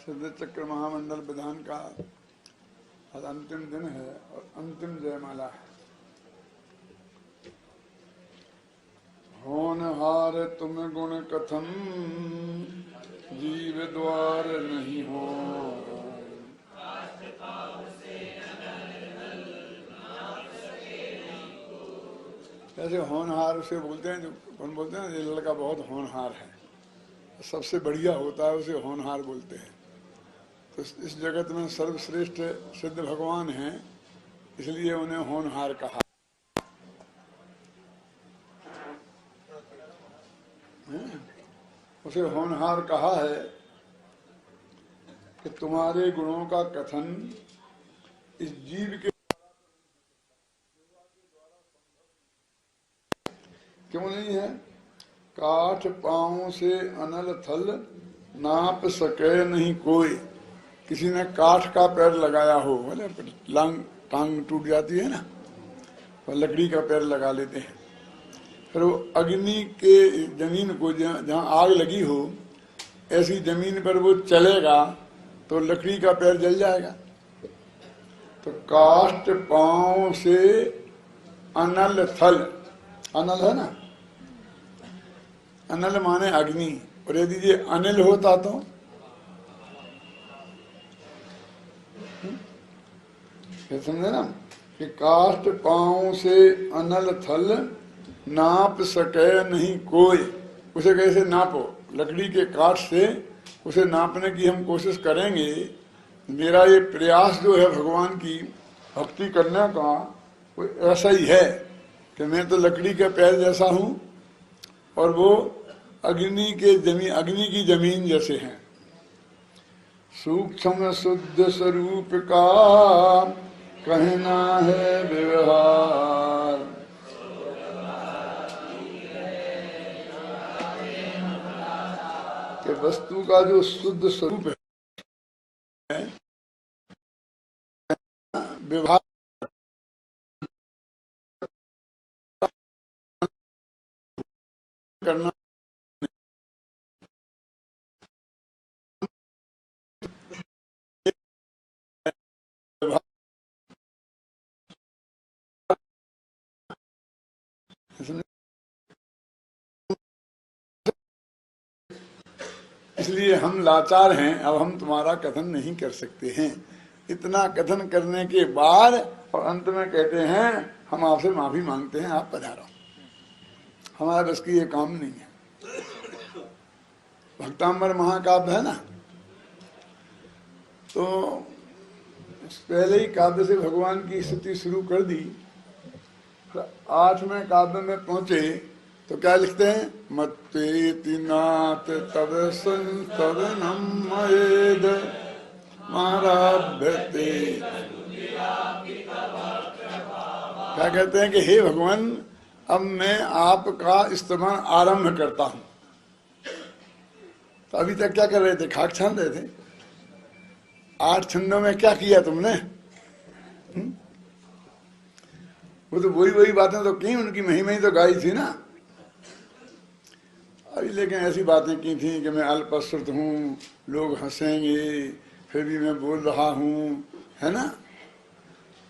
सिद्ध चक्र महामंडल विधान का आज अंतिम दिन है और अंतिम जयमाला है। होनहार तुम गुण कथम जीव द्वार नहीं हो। ऐसे होनहार उसे बोलते हैं, जो कौन बोलते हैं, ये लड़का बहुत होनहार है, सबसे बढ़िया होता है, उसे होनहार बोलते हैं। तो इस जगत में सर्वश्रेष्ठ सिद्ध भगवान हैं, इसलिए उन्हें होनहार कहा है। उसे होनहार कहा है कि तुम्हारे गुणों का कथन इस जीव के क्यों नहीं है। काठ पांव से अनल थल नाप सके नहीं कोई। किसी ने काठ का पैर लगाया हो, बोले टांग टूट जाती है ना, तो लकड़ी का पैर लगा लेते हैं। फिर वो अग्नि के जमीन को जहाँ आग लगी हो, ऐसी जमीन पर वो चलेगा तो लकड़ी का पैर जल जाएगा। तो काष्ठ पांव से अनल थल, अनल है ना, अनल माने अग्नि, और यदि ये अनिल होता तो समझे ना कि काष्ठ पांव से अनल थल नाप सके नहीं कोई। उसे कैसे नापो, लकड़ी के काठ से उसे नापने की हम कोशिश करेंगे। मेरा ये प्रयास जो है भगवान की भक्ति करने का, वो ऐसा ही है कि मैं तो लकड़ी के पैर जैसा हूं और वो अग्नि की जमीन जैसे हैं। सूक्ष्म शुद्ध स्वरूप का कहना है व्यवहार। कि वस्तु का जो शुद्ध स्वरूप है, व्यवहार करना इसलिए हम लाचार हैं। अब हम तुम्हारा कथन नहीं कर सकते हैं। इतना कथन करने के बाद और अंत में कहते हैं हम आपसे माफी मांगते हैं, आप पधारो, हमारा बस की ये काम नहीं है। भक्तांबर महाकाव्य है ना, तो पहले ही काव्य से भगवान की स्तुति शुरू कर दी। 8वें काव्य में पहुंचे तो क्या लिखते हैं, मत्वेति नाथ तव संस्तवनम मयेद माराभ्यते। क्या कहते हैं कि हे भगवान, अब मैं आपका स्तवन आरंभ करता हूं। तो अभी तक क्या कर रहे थे, खाक छान रहे थे। 8 छंदों में क्या किया तुमने? वो तो वही बातें तो की, उनकी महिमा ही तो गाई थी ना। अभी लेकिन ऐसी बातें की थी कि मैं अल्पश्रुत हूँ, लोग हंसेंगे, फिर भी मैं बोल रहा हूँ, है ना।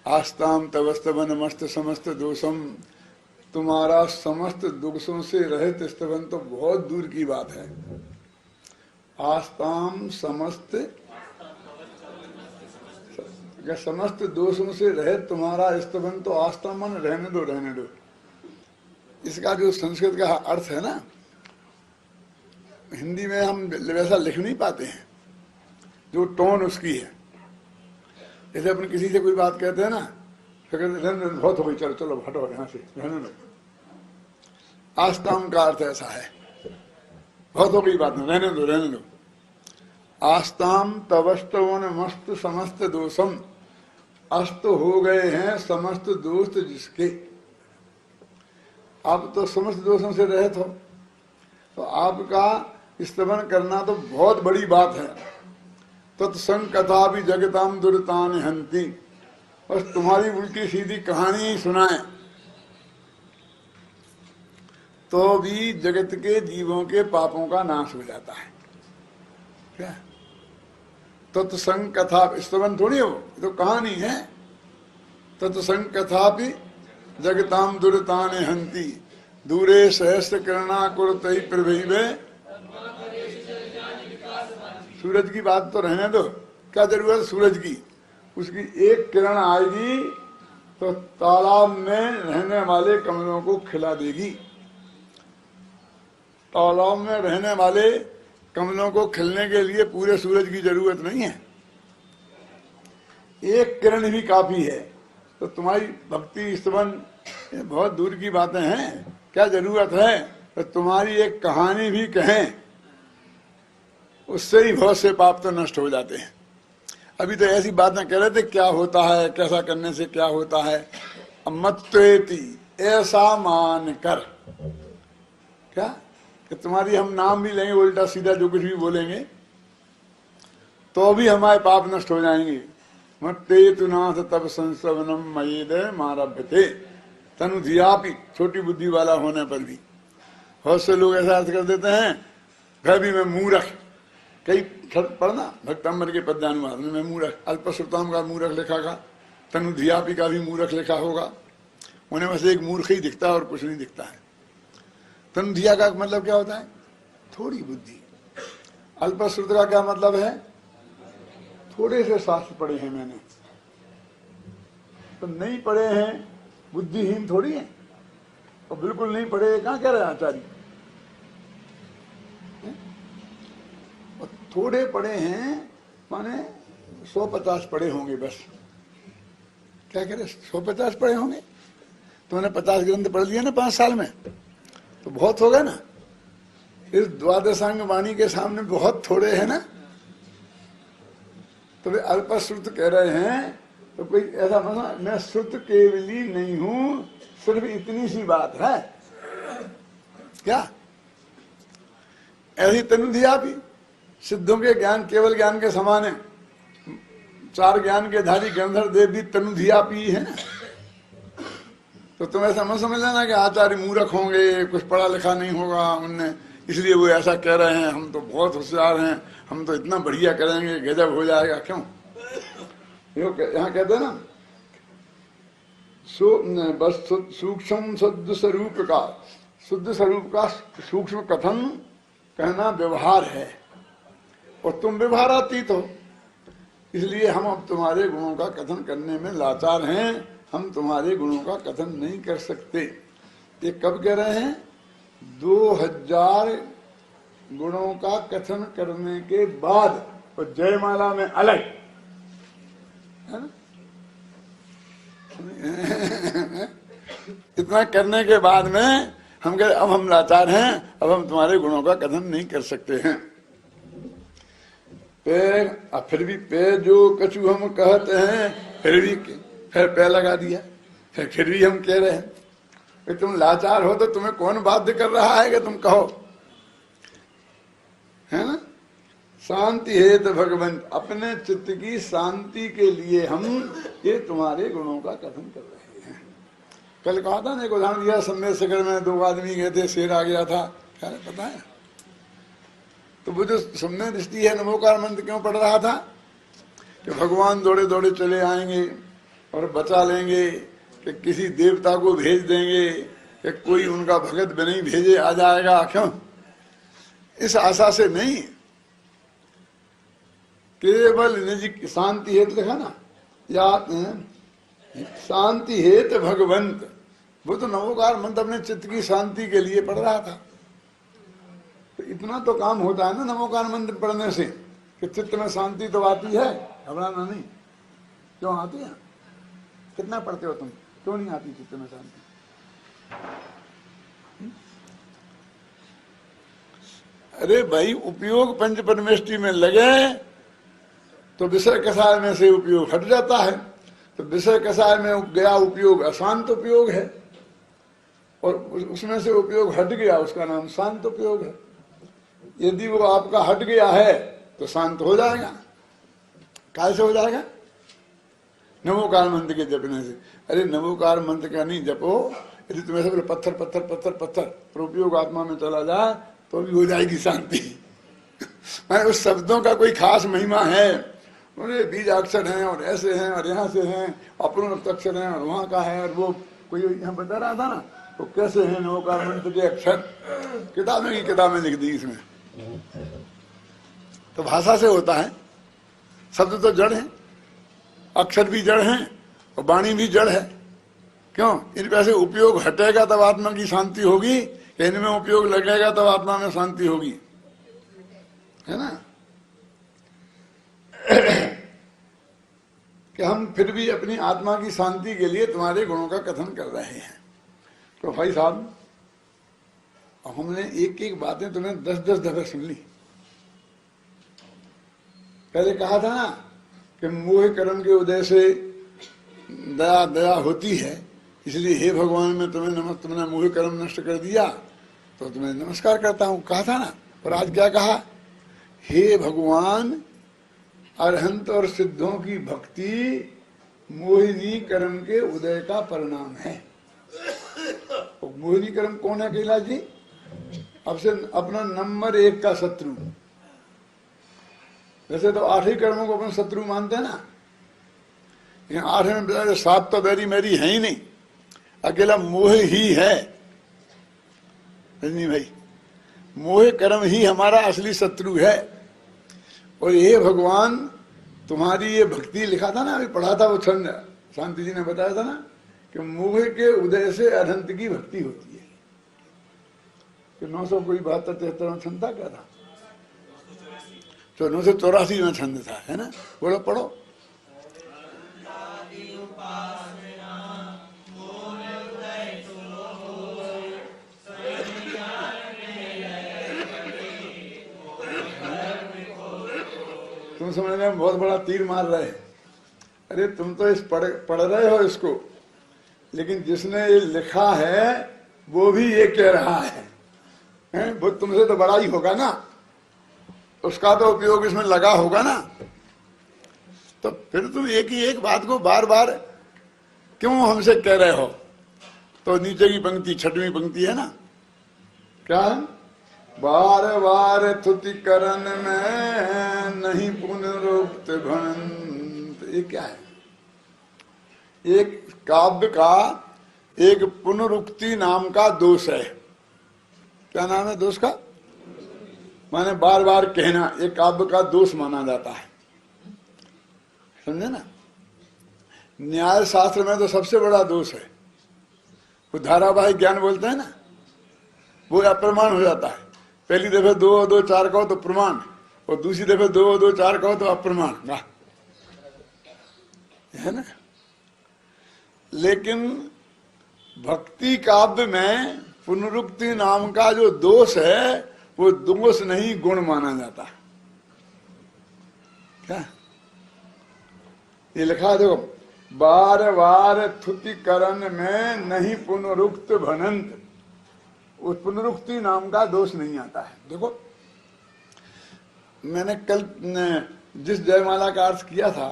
आस्ताम तवस्तवन मस्त समस्त दोषम, तुम्हारा समस्त दोषों से रहित स्तवन तो बहुत दूर की बात है। आस्ताम समस्त दोषों से रहित तुम्हारा स्तवन तो आस्था मन रहने दो। इसका जो संस्कृत का अर्थ है ना, हिंदी में हम वैसा लिख नहीं पाते हैं, जो टोन उसकी है। जैसे अपन किसी से कोई बात कहते हैं ना, फिर कहते बहुत हो गई, चलो चलो हटो यहाँ से, रहने दो। आस्ताम का अर्थ ऐसा है, बहुत हो गई बात, रहने दो। आस्ताम तवस्तवन मस्त समस्त दोषम, अस्त हो गए हैं समस्त दोस्त जिसके। आप तो समस्त दोषों से रहित हो, तो आपका स्तवन करना तो बहुत बड़ी बात है। तत्संग कथा भी जगताम दुर्तान हंती, बस तुम्हारी उल्टी सीधी कहानी ही सुनाए तो भी जगत के जीवों के पापों का नाश हो जाता है। क्या तत्संग कथा स्तवन थोड़ी हो, तो कहानी है। तत्संग कथा भी जगताम दुरताने हंती दूरे सहस्त्र किरणा कुरतई प्रभैवे। सूरज की बात तो रहने दो, क्या जरूरत सूरज की? उसकी एक किरण आएगी तो तालाब में रहने वाले कमलों को खिला देगी। तालाब में रहने वाले कमलों को खिलने के लिए पूरे सूरज की जरूरत नहीं है, एक किरण भी काफी है। तो तुम्हारी भक्ति स्तवन बहुत दूर की बातें हैं, क्या जरूरत है? तो तुम्हारी एक कहानी भी कहें, उससे ही बहुत से पाप तो नष्ट हो जाते हैं। अभी तो ऐसी बातें कह रहे थे, क्या होता है, कैसा करने से क्या होता है। मत्वेति, ऐसा मान कर, क्या कि तुम्हारी हम नाम भी लेंगे उल्टा सीधा जो कुछ भी बोलेंगे तो भी हमारे पाप नष्ट हो जाएंगे। मत्ते तुनाथ तब संसवनम मयेदे मारभ्यते तनु धियापि, छोटी बुद्धि वाला होने पर भी। बहुत से लोग ऐसा अर्थ कर देते हैं, फिर भी मैं मूर्ख, कई पढ़ना भक्तंबर के पद्यानुवाद में, मैं मूर्ख, अल्पश्रुताम का मूर्ख लिखा था, तनु धियापि का भी मूर्ख लिखा होगा। उन्हें बस एक मूर्ख ही दिखता है और कुछ नहीं दिखता है। तनु धिया का मतलब क्या होता है? थोड़ी बुद्धि। अल्पश्रुत का क्या मतलब है? थोड़े से शास्त्र पढ़े हैं मैंने, तो नहीं पढ़े हैं बुद्धिहीन थोड़ी है, और बिल्कुल नहीं पढ़े कहाँ कह रहे आचार्य। और थोड़े पढ़े हैं माने 150 पढ़े होंगे बस। क्या कह रहे 150 पढ़े होंगे? तुमने 50 ग्रंथ पढ़ लिया ना 5 साल में, तो बहुत हो गए ना। इस द्वादशांग वाणी के सामने बहुत थोड़े हैं ना। तो वे अल्पश्रुत कह रहे हैं, तो कोई ऐसा मतलब मैं श्रुत केवली नहीं हूं, सिर्फ इतनी सी बात है क्या? ऐसी तनु धिया भी सिद्धों के ज्ञान केवल ज्ञान के समान है। 4 ज्ञान के धारी गंधर्व देव भी तनु धिया पी है। तो तुम ऐसा मत समझ लेना कि आचार्य मूर्ख होंगे, कुछ पढ़ा लिखा नहीं होगा उनने, इसलिए वो ऐसा कह रहे हैं। हम तो बहुत होशियार हैं, हम तो इतना बढ़िया करेंगे, गजब हो जाएगा। क्यों? यहाँ कहते हैं ना, बस सूक्ष्म शुद्ध स्वरूप का, शुद्ध स्वरूप का सूक्ष्म कथन कहना व्यवहार है, और तुम व्यवहारातीत हो, इसलिए हम अब तुम्हारे गुणों का कथन करने में लाचार हैं। हम तुम्हारे गुणों का कथन नहीं कर सकते। ये कब कह रहे हैं? 2000 गुणों का कथन करने के बाद, और जयमाला में अलग है ना। इतना करने के बाद में हम कह अब हम लाचार हैं, अब हम तुम्हारे गुणों का कथन नहीं कर सकते हैं। फिर भी पे जो कछु हम कहते हैं, फिर पे लगा दिया, फिर भी हम कह रहे हैं कि तुम लाचार हो, तो तुम्हें कौन बाध्य कर रहा है कि तुम कहो, है ना। शांति हेतु भगवान, अपने चित्त की शांति के लिए हम ये तुम्हारे गुणों का कथन कर रहे हैं। कल कहा था ना, एक उदाहरण दिया, सम्मेद शिखर में 2 आदमी गए थे, शेर आ गया था, क्या पता है। तो वो जो सम्मेद दृष्टि है, नमोकार मंत्र क्यों पढ़ रहा था कि भगवान दौड़े दौड़े चले आएंगे और बचा लेंगे, कि किसी देवता को भेज देंगे, कि कोई उनका भगत बिना भेजे आ जाएगा। क्यों? इस आशा से नहीं, केवल निज शांति हेतु लिखा ना, या शांति हेतु भगवंत। वो तो नवोकार मंत्र अपने चित्त की शांति के लिए पढ़ रहा था। तो इतना तो काम होता है ना नवोकार मंत्र पढ़ने से, कि चित्त में शांति तो आती है, घबराना नहीं। क्यों आती है? कितना पढ़ते हो तुम, क्यों नहीं आती चित्त में शांति? अरे भाई, उपयोग पंच परमेष्टि में लगे तो विषय कषाय में से उपयोग हट जाता है। तो विषय कषाय में गया उपयोग अशांत उपयोग है, और उसमें से उपयोग हट गया, उसका नाम शांत उपयोग है। यदि वो आपका हट गया है तो शांत हो जाएगा। कैसे हो जाएगा? नमोकार मंत्र के जपने से। अरे नमोकार मंत्र का नहीं जपो, यदि तुम्हें सब पत्थर पत्थर पत्थर पत्थर पर उपयोग आत्मा में चला जाए तो भी हो जाएगी शांति। उस शब्दों का कोई खास महिमा है, बोले बीज अक्षर हैं और ऐसे हैं और यहाँ से हैं, अपरूप अक्षर हैं और वहाँ का है, और वो कोई यहाँ बता रहा था ना, तो कैसे हैं नौकार मंत्र के अक्षर, किताबें की किताबें लिख दी इसमें। तो भाषा से होता है, शब्द तो जड़ है, अक्षर भी जड़ हैं और वाणी भी जड़ है। क्यों? इनका से उपयोग हटेगा तब आत्मा की शांति होगी, इनमें उपयोग लगेगा तब आत्मा में शांति होगी, है ना। कि हम फिर भी अपनी आत्मा की शांति के लिए तुम्हारे गुणों का कथन कर रहे हैं। तो भाई साहब, हमने एक एक बातें तुम्हें 10-10 दफे सुन ली। पहले कहा था ना कि मोह कर्म के उदय से दया दया होती है, इसलिए हे भगवान मैं तुमने मोह कर्म नष्ट कर दिया तो तुम्हें नमस्कार करता हूं, कहा था ना। और आज क्या कहा? हे भगवान, अरहंत और सिद्धों की भक्ति मोहिनी कर्म के उदय का परिणाम है। तो मोहिनी कर्म कौन है कैलाश जी? अब से अपना नंबर 1 का शत्रु। वैसे तो 8 ही कर्मों को अपन शत्रु मानते हैं ना, लेकिन 8 में 7 तो बैरी मेरी है ही नहीं, अकेला मोह ही है। नहीं भाई, मोह कर्म ही हमारा असली शत्रु है। और ये भगवान तुम्हारी ये भक्ति, लिखा था ना, अभी पढ़ा था वो छंद, शांति जी ने बताया था ना कि मोह के उदय से अनंत की भक्ति होती है। कि 900 कोई 72-73 छंद था, क्या था? तो 984 में छंद था, है ना। बोलो, पढ़ो। तुम समझ में बहुत बड़ा तीर मार रहे हैं। अरे तुम तो इस पढ़ रहे हो इसको, लेकिन जिसने ये लिखा है वो भी ये कह रहा है? वो तुमसे तो बड़ा ही होगा ना, उसका तो उपयोग इसमें लगा होगा ना। तो फिर तुम एक ही एक बात को बार बार क्यों हमसे कह रहे हो? तो नीचे की पंक्ति, 6वीं पंक्ति है ना, क्या? बार बार तुति करन में नहीं पुनरुक्त भनंत। ये क्या है? एक काव्य का एक पुनरुक्ति नाम का दोष है। क्या नाम है दोष का? माने बार बार कहना, एक काव्य का दोष माना जाता है, समझे ना। न्याय शास्त्र में तो सबसे बड़ा दोष है वो धारावाहिक ज्ञान बोलते हैं ना, वो अप्रमाण हो जाता है। पहली दफे 2-2-4 कहो तो प्रमाण, और दूसरी दफे 2-2-4 कहो तो अप्रमाण, वाह, है ना। लेकिन भक्ति काव्य में पुनरुक्ति नाम का जो दोष है, वो दोष नहीं गुण माना जाता। क्या ये लिखा है? देखो, बार बार थुति करन में नहीं पुनरुक्त भनंत। उस पुनरुक्ति नाम का दोष नहीं आता है। देखो, मैंने कल जिस जयमाला का अर्थ किया था,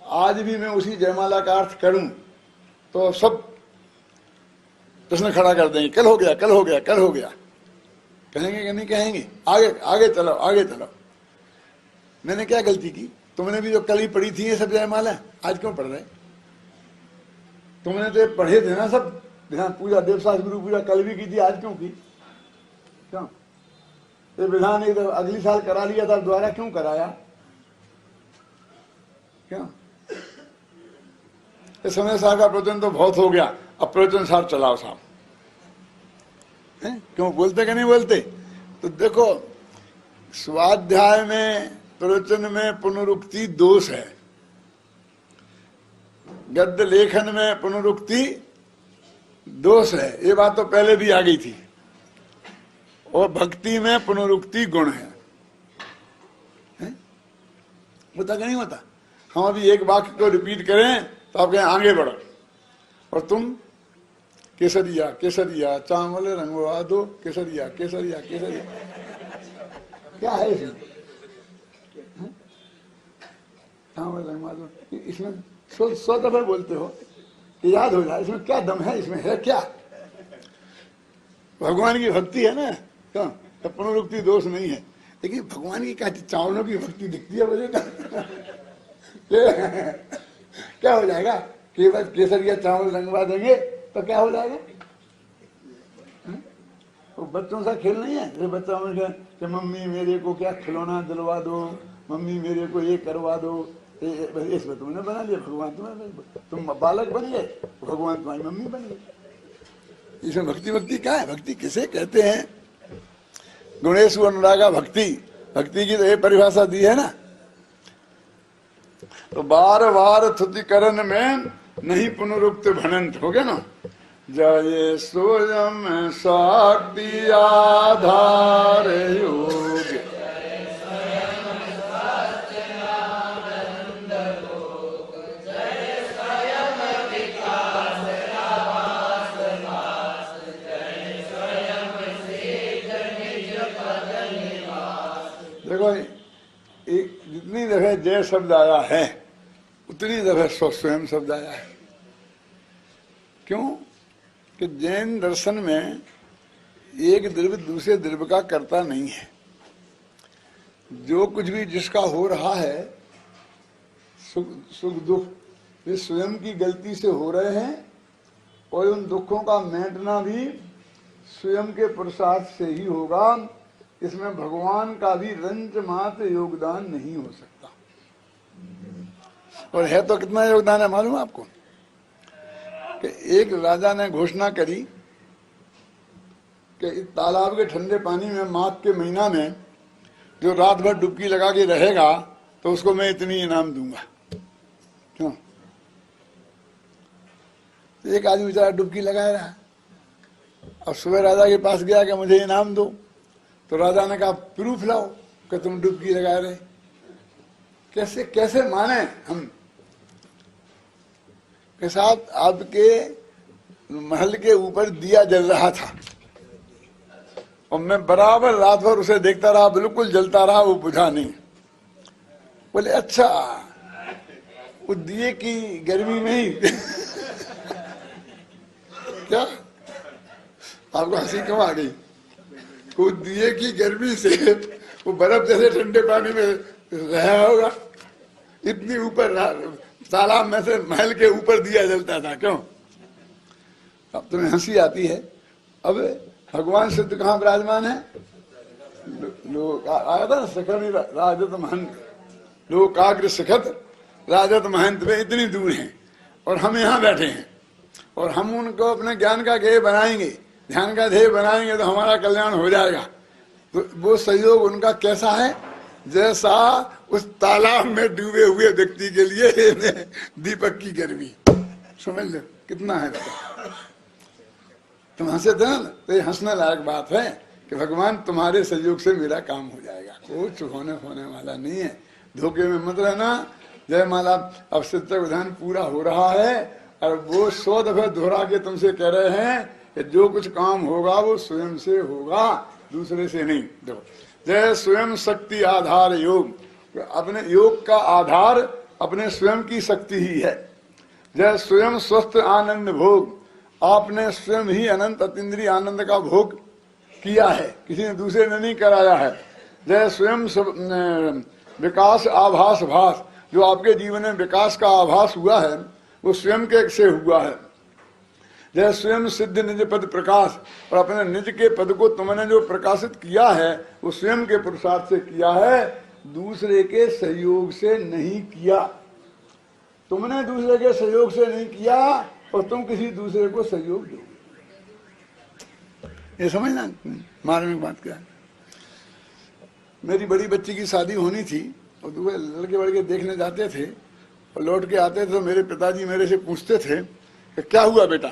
आज भी मैं उसी जयमाला का अर्थ करूं तो सब प्रश्न खड़ा कर देंगे, कल हो गया, कल हो गया, कल हो गया। कहेंगे कि नहीं कहेंगे? आगे आगे चलो, आगे चलो। मैंने क्या गलती की? तुमने भी जो कल ही पढ़ी थी ये सब जयमाला, आज क्यों पढ़ रहे? तुमने तो पढ़े थे ना सब, ध्यान पूजा, देवशास्त्र गुरु पूजा कल भी की थी, आज क्यों की? क्यों? ये विधान एक अगली साल करा लिया था, दोबारा क्यों कराया? क्यों? इस समय साहब का प्रवचन तो बहुत हो गया, अब प्रवचन साहब चलाओ साहब। क्यों बोलते कि नहीं बोलते? तो देखो, स्वाध्याय में, प्रवचन में पुनरुक्ति दोष है, गद्य लेखन में पुनरुक्ति दोष है। ये बात तो पहले भी आ गई थी। और भक्ति में पुनरुक्ति गुण है? होता कि नहीं होता? हम अभी एक वाक्य को रिपीट करें तो आप कहें आगे बढ़ो, और तुम केसरिया केसरिया चावल रंगवा दो, केसरिया केसरिया केसरिया, क्या है इसमें? चावल रंगवा दो, इसमें 100 दफे बोलते हो, याद हो जाए। इसमें क्या दम है? इसमें है क्या? भगवान की भक्ति है ना, क्यों? पुनरुक्ति दोष नहीं है। लेकिन भगवान की क्या चावलों की भक्ति दिखती है मुझे? क्या हो जाएगा? केवल केसरिया चावल रंगवा देंगे तो क्या हो जाएगा? वो बच्चों सा खेल नहीं है। ये बच्चा कि मम्मी मेरे को क्या खिलौना दिलवा दो, मम्मी मेरे को ये करवा दो। इसमें तुमने बना लिया भगवान, तुम बालक बन गए, भगवान तुम्हारी मम्मी बन गई। इसमें भक्ति भक्ति क्या है? भक्ति किसे कहते हैं? गुणेशु अनुरागा भक्ति। भक्ति की तो ये परिभाषा दी है ना। तो बार बार तुतिकरण में नहीं पुनरुक्त भनंत, हो गया ना। जय स्वयं शक्ति आधार योग, देखो एक जितनी दफे जय शब्द आया है उतनी दफे स्वयं शब्द आया है। क्यों? कि जैन दर्शन में एक द्रव्य दूसरे द्रव्य का कर्ता नहीं है। जो कुछ भी जिसका हो रहा है, सुख दुख, ये स्वयं की गलती से हो रहे हैं और उन दुखों का मेंटना भी स्वयं के प्रसाद से ही होगा। इसमें भगवान का भी रंच मात्र योगदान नहीं हो सकता। और है तो कितना योगदान है मालूम है आपको? कि एक राजा ने घोषणा करी कि इस तालाब के ठंडे पानी में माघ के महीना में जो रात भर डुबकी लगा के रहेगा तो उसको मैं इतनी इनाम दूंगा। क्यों? एक आदमी बेचारा डुबकी लगाया रहा और सुबह राजा के पास गया कि मुझे इनाम दो। तो राजा ने कहा प्रूफ लाओ कि तुम डुबकी लगा रहे। कैसे कैसे माने हम के साथ? आपके महल के ऊपर दिया जल रहा था और मैं बराबर रात भर उसे देखता रहा, बिल्कुल जलता रहा, वो बुझा नहीं। बोले अच्छा, वो दिए की गर्मी में ही क्या आपको हंसी क्यों आ गई? वो दिए की गर्मी से वो बर्फ जैसे ठंडे पानी में रहा होगा। इतनी ऊपर तालाब में से महल के ऊपर दिया जलता था। क्यों? अब तुम्हें हंसी आती है। अब भगवान सिद्ध कहाँ विराजमान है? लोग आया था ना, सखर राजत महंत, लोकाग्र सखत राजत महंत में इतनी दूर हैं और हम यहाँ बैठे हैं और हम उनको अपने ज्ञान का ध्येय बनाएंगे, ध्यान का ध्येय बनाएंगे तो हमारा कल्याण हो जाएगा। तो वो सहयोग उनका कैसा है? जैसा उस तालाब में डूबे हुए व्यक्ति के लिए दीपक की गर्मी। समझ लो कितना है। तुम हंसे थे ना, तो ये हंसने लायक बात है कि भगवान तुम्हारे सहयोग से मेरा काम हो जाएगा। कुछ होने वाला नहीं है। धोखे में मत रहना। जय माला अब सिद्ध विधान पूरा हो रहा है और वो 100 दफे दोहरा के तुमसे कह रहे हैं कि जो कुछ काम होगा वो स्वयं से होगा, दूसरे से नहीं। देखो, जय स्वयं शक्ति आधार योग, अपने योग का आधार अपने स्वयं की शक्ति ही है। जय स्वयं स्वस्थ आनंद भोग, आपने स्वयं ही अनंत अतीन्द्रिय आनंद का भोग किया है, किसी ने दूसरे ने नहीं कराया है। जय स्वयं विकास आभास भास, जो आपके जीवन में विकास का आभास हुआ है वो स्वयं के से हुआ है। जय स्वयं सिद्ध निज पद प्रकाश, और अपने निज के पद को तुमने जो प्रकाशित किया है वो स्वयं के पुरुषार्थ से किया है, दूसरे के सहयोग से नहीं किया। तुमने दूसरे के सहयोग से नहीं किया और तुम किसी दूसरे को सहयोग दो। ये समझना मार्मिक बात क्या है। मेरी बड़ी बच्ची की शादी होनी थी और दूसरे लड़के वड़के देखने जाते थे और लौट के आते थे तो मेरे पिताजी मेरे से पूछते थे कि क्या हुआ बेटा?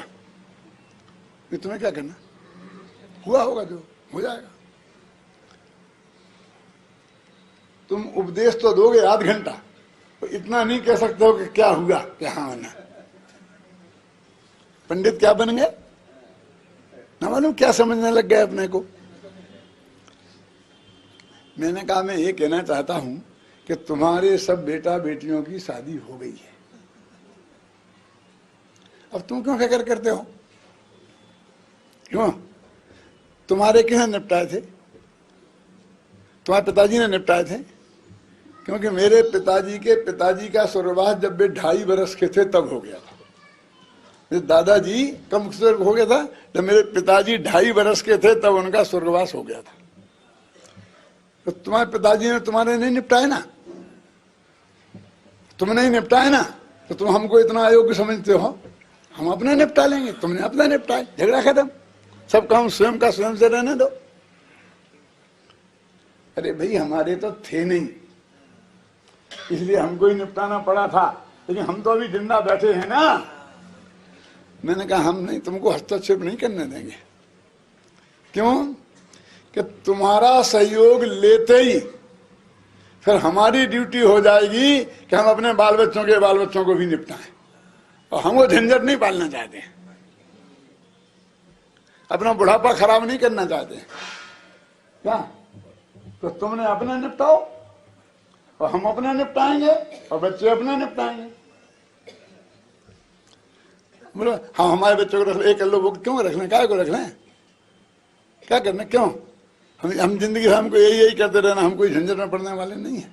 कि तुम्हें क्या करना, हुआ होगा जो हो जाएगा। तुम उपदेश तो दोगे आध घंटा, तो इतना नहीं कह सकते हो कि क्या हुआ क्या होना। पंडित क्या बन गए ना मालूम, क्या समझने लग गए अपने को। मैंने कहा मैं ये कहना चाहता हूं कि तुम्हारे सब बेटा बेटियों की शादी हो गई है, अब तुम क्यों फिक्र करते हो? क्यों? तुम्हारे किसने निपटाए थे? तुम्हारे पिताजी ने निपटाए थे। क्योंकि मेरे पिताजी का स्वर्गवास जब वे 2.5 बरस के थे तब हो गया था। मेरे दादाजी कब स्वर्ग हो गया था? जब मेरे पिताजी 2.5 बरस के थे तब उनका स्वर्गवास हो गया था। तो तुम्हारे पिताजी ने तुम्हारे नहीं निपटाए ना, तुम नहीं निपटाए ना, तो तुम हमको इतना अयोग्य समझते हो। हम अपने निपटा लेंगे, तुमने अपना निपटाए, झगड़ा खत्म, सब काम स्वयं का स्वयं से रहने दो। अरे भाई हमारे तो थे नहीं, इसलिए हमको ही निपटाना पड़ा था, लेकिन हम तो अभी जिंदा बैठे हैं ना। मैंने कहा हम नहीं, तुमको हस्तक्षेप नहीं करने देंगे। क्यों? कि तुम्हारा सहयोग लेते ही फिर हमारी ड्यूटी हो जाएगी कि हम अपने बाल बच्चों को भी निपटाएं, और हम वो झंझट नहीं पालना चाहते, अपना बुढ़ापा खराब नहीं करना चाहते। क्या? तो तुमने अपना निपटाओ और हम अपना निपटाएंगे और बच्चे अपना निपटाएंगे। बोलो हाँ हमारे बच्चों को रख, एक लो, वो क्यों रख लें, क्या को रख लें, क्या करना, क्यों? हम जिंदगी से हमको यही करते रहना, हम कोई झंझट में पड़ने वाले नहीं है।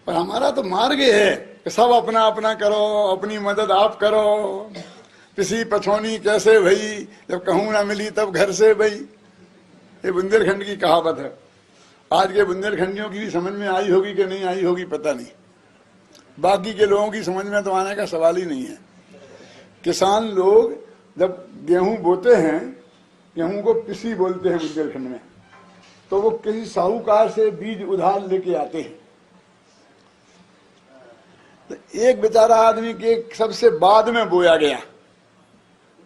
और हमारा तो मार्ग है कि सब अपना अपना करो, अपनी मदद आप करो। पिसी पछौनी कैसे भई, जब कहूँ ना मिली तब घर से भई, ये बुंदेलखंड की कहावत है। आज के बुंदेलखंडियों की भी समझ में आई होगी कि नहीं आई होगी पता नहीं, बाकी के लोगों की समझ में तो आने का सवाल ही नहीं है। किसान लोग जब गेहूं बोते हैं, गेहूं को पिसी बोलते हैं बुंदेलखंड में, तो वो किसी साहूकार से बीज उधार लेके आते हैं। तो एक बेचारा आदमी के सबसे बाद में बोया गया,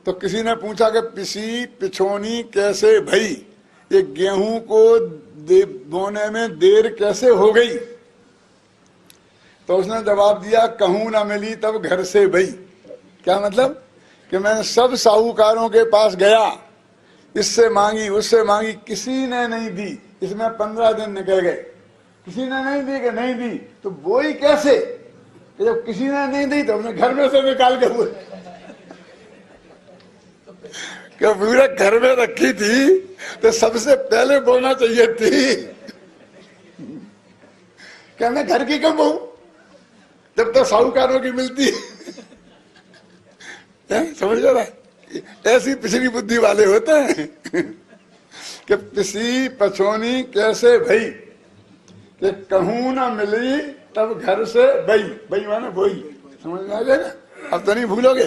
तो किसी ने पूछा कि पिसी पिछोनी कैसे भई, ये गेहूं को बोने में देर कैसे हो गई? तो उसने जवाब दिया, कहूं ना मिली तब घर से भई। क्या मतलब? कि मैं सब साहूकारों के पास गया, इससे मांगी उससे मांगी, किसी ने नहीं दी, इसमें 15 दिन निकल गए, किसी ने नहीं दी कि नहीं दी, तो बोई कैसे? जब किसी ने नहीं दी तो हमने घर में से निकाल के बोए, कि पूरे घर में रखी थी तो सबसे पहले बोना चाहिए थी। क्या मैं घर की कम हूं जब तक साहूकारों की मिलती है? समझ रहा है? ऐसी पिछली बुद्धि वाले होते हैं कि पिसी पछोनी कैसे भई, कि कहूं ना मिली तब घर से बई, बई माने बोई। समझ में आ गया ना? अब तो नहीं भूलोगे,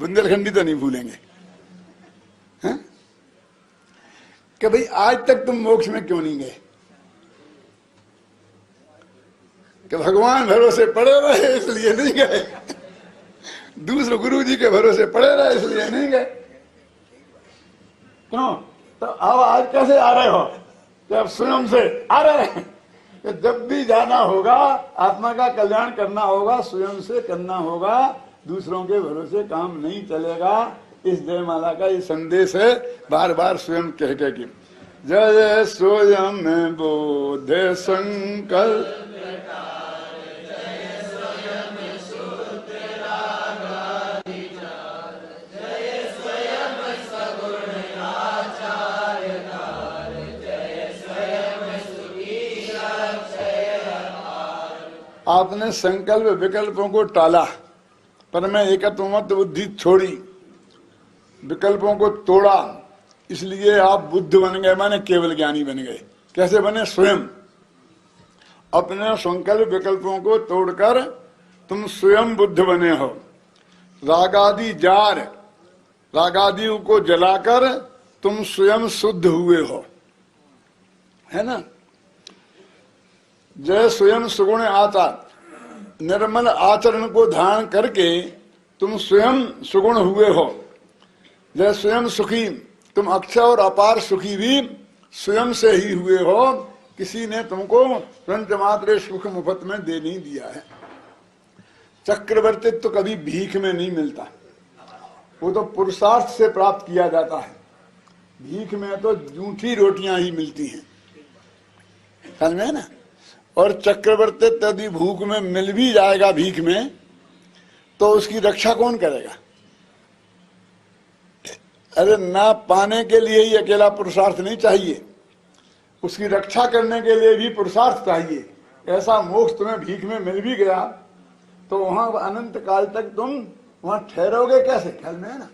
बुंदेलखंडी तो नहीं भूलेंगे। हैं? कि भाई आज तक तुम मोक्ष में क्यों नहीं गए? कि भगवान भरोसे पड़े रहे इसलिए नहीं गए, दूसरे गुरु जी के भरोसे पड़े रहे इसलिए नहीं गए। क्यों? तो अब आज कैसे आ रहे हो? जब स्वयं से आ रहे हैं कि जब भी जाना होगा, आत्मा का कल्याण करना होगा, स्वयं से करना होगा, दूसरों के भरोसे काम नहीं चलेगा। इस जयमाला का ये संदेश है, बार बार स्वयं कह के कि जय स्वयं बोध संकल्प, आपने संकल्प विकल्पों को टाला, पर मैं एकत्वमत बुद्धि छोड़ी, विकल्पों को तोड़ा, इसलिए आप बुद्ध बन गए, माने केवल ज्ञानी बन गए। कैसे बने? स्वयं अपने संकल्प विकल्पों को तोड़कर तुम स्वयं बुद्ध बने हो। रागादि जार, रागादियों को जलाकर तुम स्वयं शुद्ध हुए हो, है ना? जय स्वयं सुगुण आचार, निर्मल आचरण को धारण करके तुम स्वयं सुगुण हुए हो। जय स्वयं सुखी, तुम अक्षय और अपार सुखी भी स्वयं से ही हुए हो, किसी ने तुमको पंचमात्र सुख मुफ्त में दे नहीं दिया है। चक्रवर्तित्व तो कभी भीख में नहीं मिलता, वो तो पुरुषार्थ से प्राप्त किया जाता है। भीख में तो जूठी रोटियां ही मिलती हैं, समझ में ना? और चक्रवर्तित्व यदि भूख में मिल भी जाएगा भीख में, तो उसकी रक्षा कौन करेगा? अरे ना पाने के लिए ही अकेला पुरुषार्थ नहीं चाहिए, उसकी रक्षा करने के लिए भी पुरुषार्थ चाहिए। ऐसा मोक्ष तुम्हें भीख में मिल भी गया तो वहां अनंत काल तक तुम वहां ठहरोगे कैसे? ख्याल में है ना,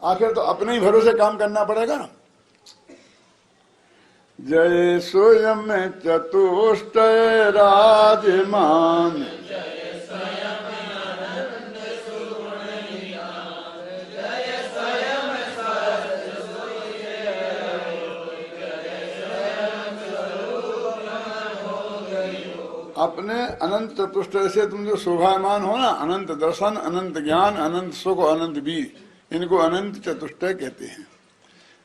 आखिर तो अपने ही भरोसे काम करना पड़ेगा ना। जय स्वयं चतुष्ट राजमान, अपने अनंत चतुष्ट से तुम जो शोभायमान हो ना, अनंत दर्शन, अनंत ज्ञान, अनंत सुख, अनंत बीज, इनको अनंत चतुष्टय कहते हैं।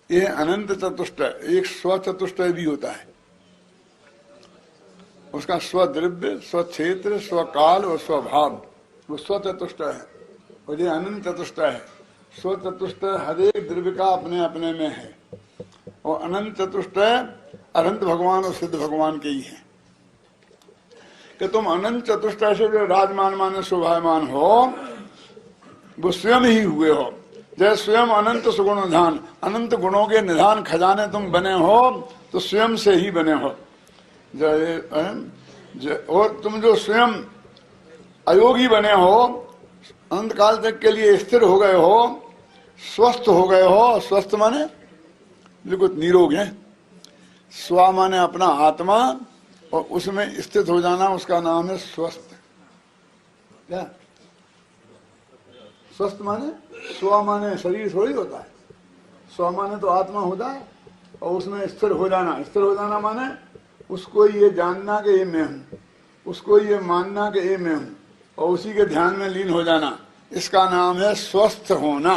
ये अनंत चतुष्टय, एक स्व चतुष्टय भी होता है, उसका स्वद्रव्य, स्वक्षेत्र, स्वकाल और स्वभाव, वो स्व चतुष्टय है। और ये अनंत चतुष्टय है। स्व चतुष्टय हर एक द्रव्य का अपने अपने में है, और अनंत चतुष्टय अनंत भगवान और सिद्ध भगवान के ही है। कि तुम अनंत चतुष्टय से जो राजमान माने शोभायमान हो, वो स्वयं ही हुए हो। जैसे स्वयं अनंत सुगुण निधान, अनंत गुणों के निधान खजाने तुम बने हो, तो स्वयं से ही बने हो। और तुम जो स्वयं अयोगी बने हो, अनंत काल तक के लिए स्थिर हो गए हो, स्वस्थ हो गए हो। स्वस्थ माने बिल्कुल निरोग है। स्व माने अपना आत्मा, और उसमें स्थित हो जाना, उसका नाम है स्वस्थ। क्या स्वस्थ माने? स्व माने शरीर थोड़ी होता है, स्व माने तो आत्मा होता है, और उसमें स्थिर हो जाना। स्थिर हो जाना माने उसको ये जानना कि ये मैं हूँ, उसको ये मानना कि ये मैं हूँ, और उसी के ध्यान में लीन हो जाना, इसका नाम है स्वस्थ होना।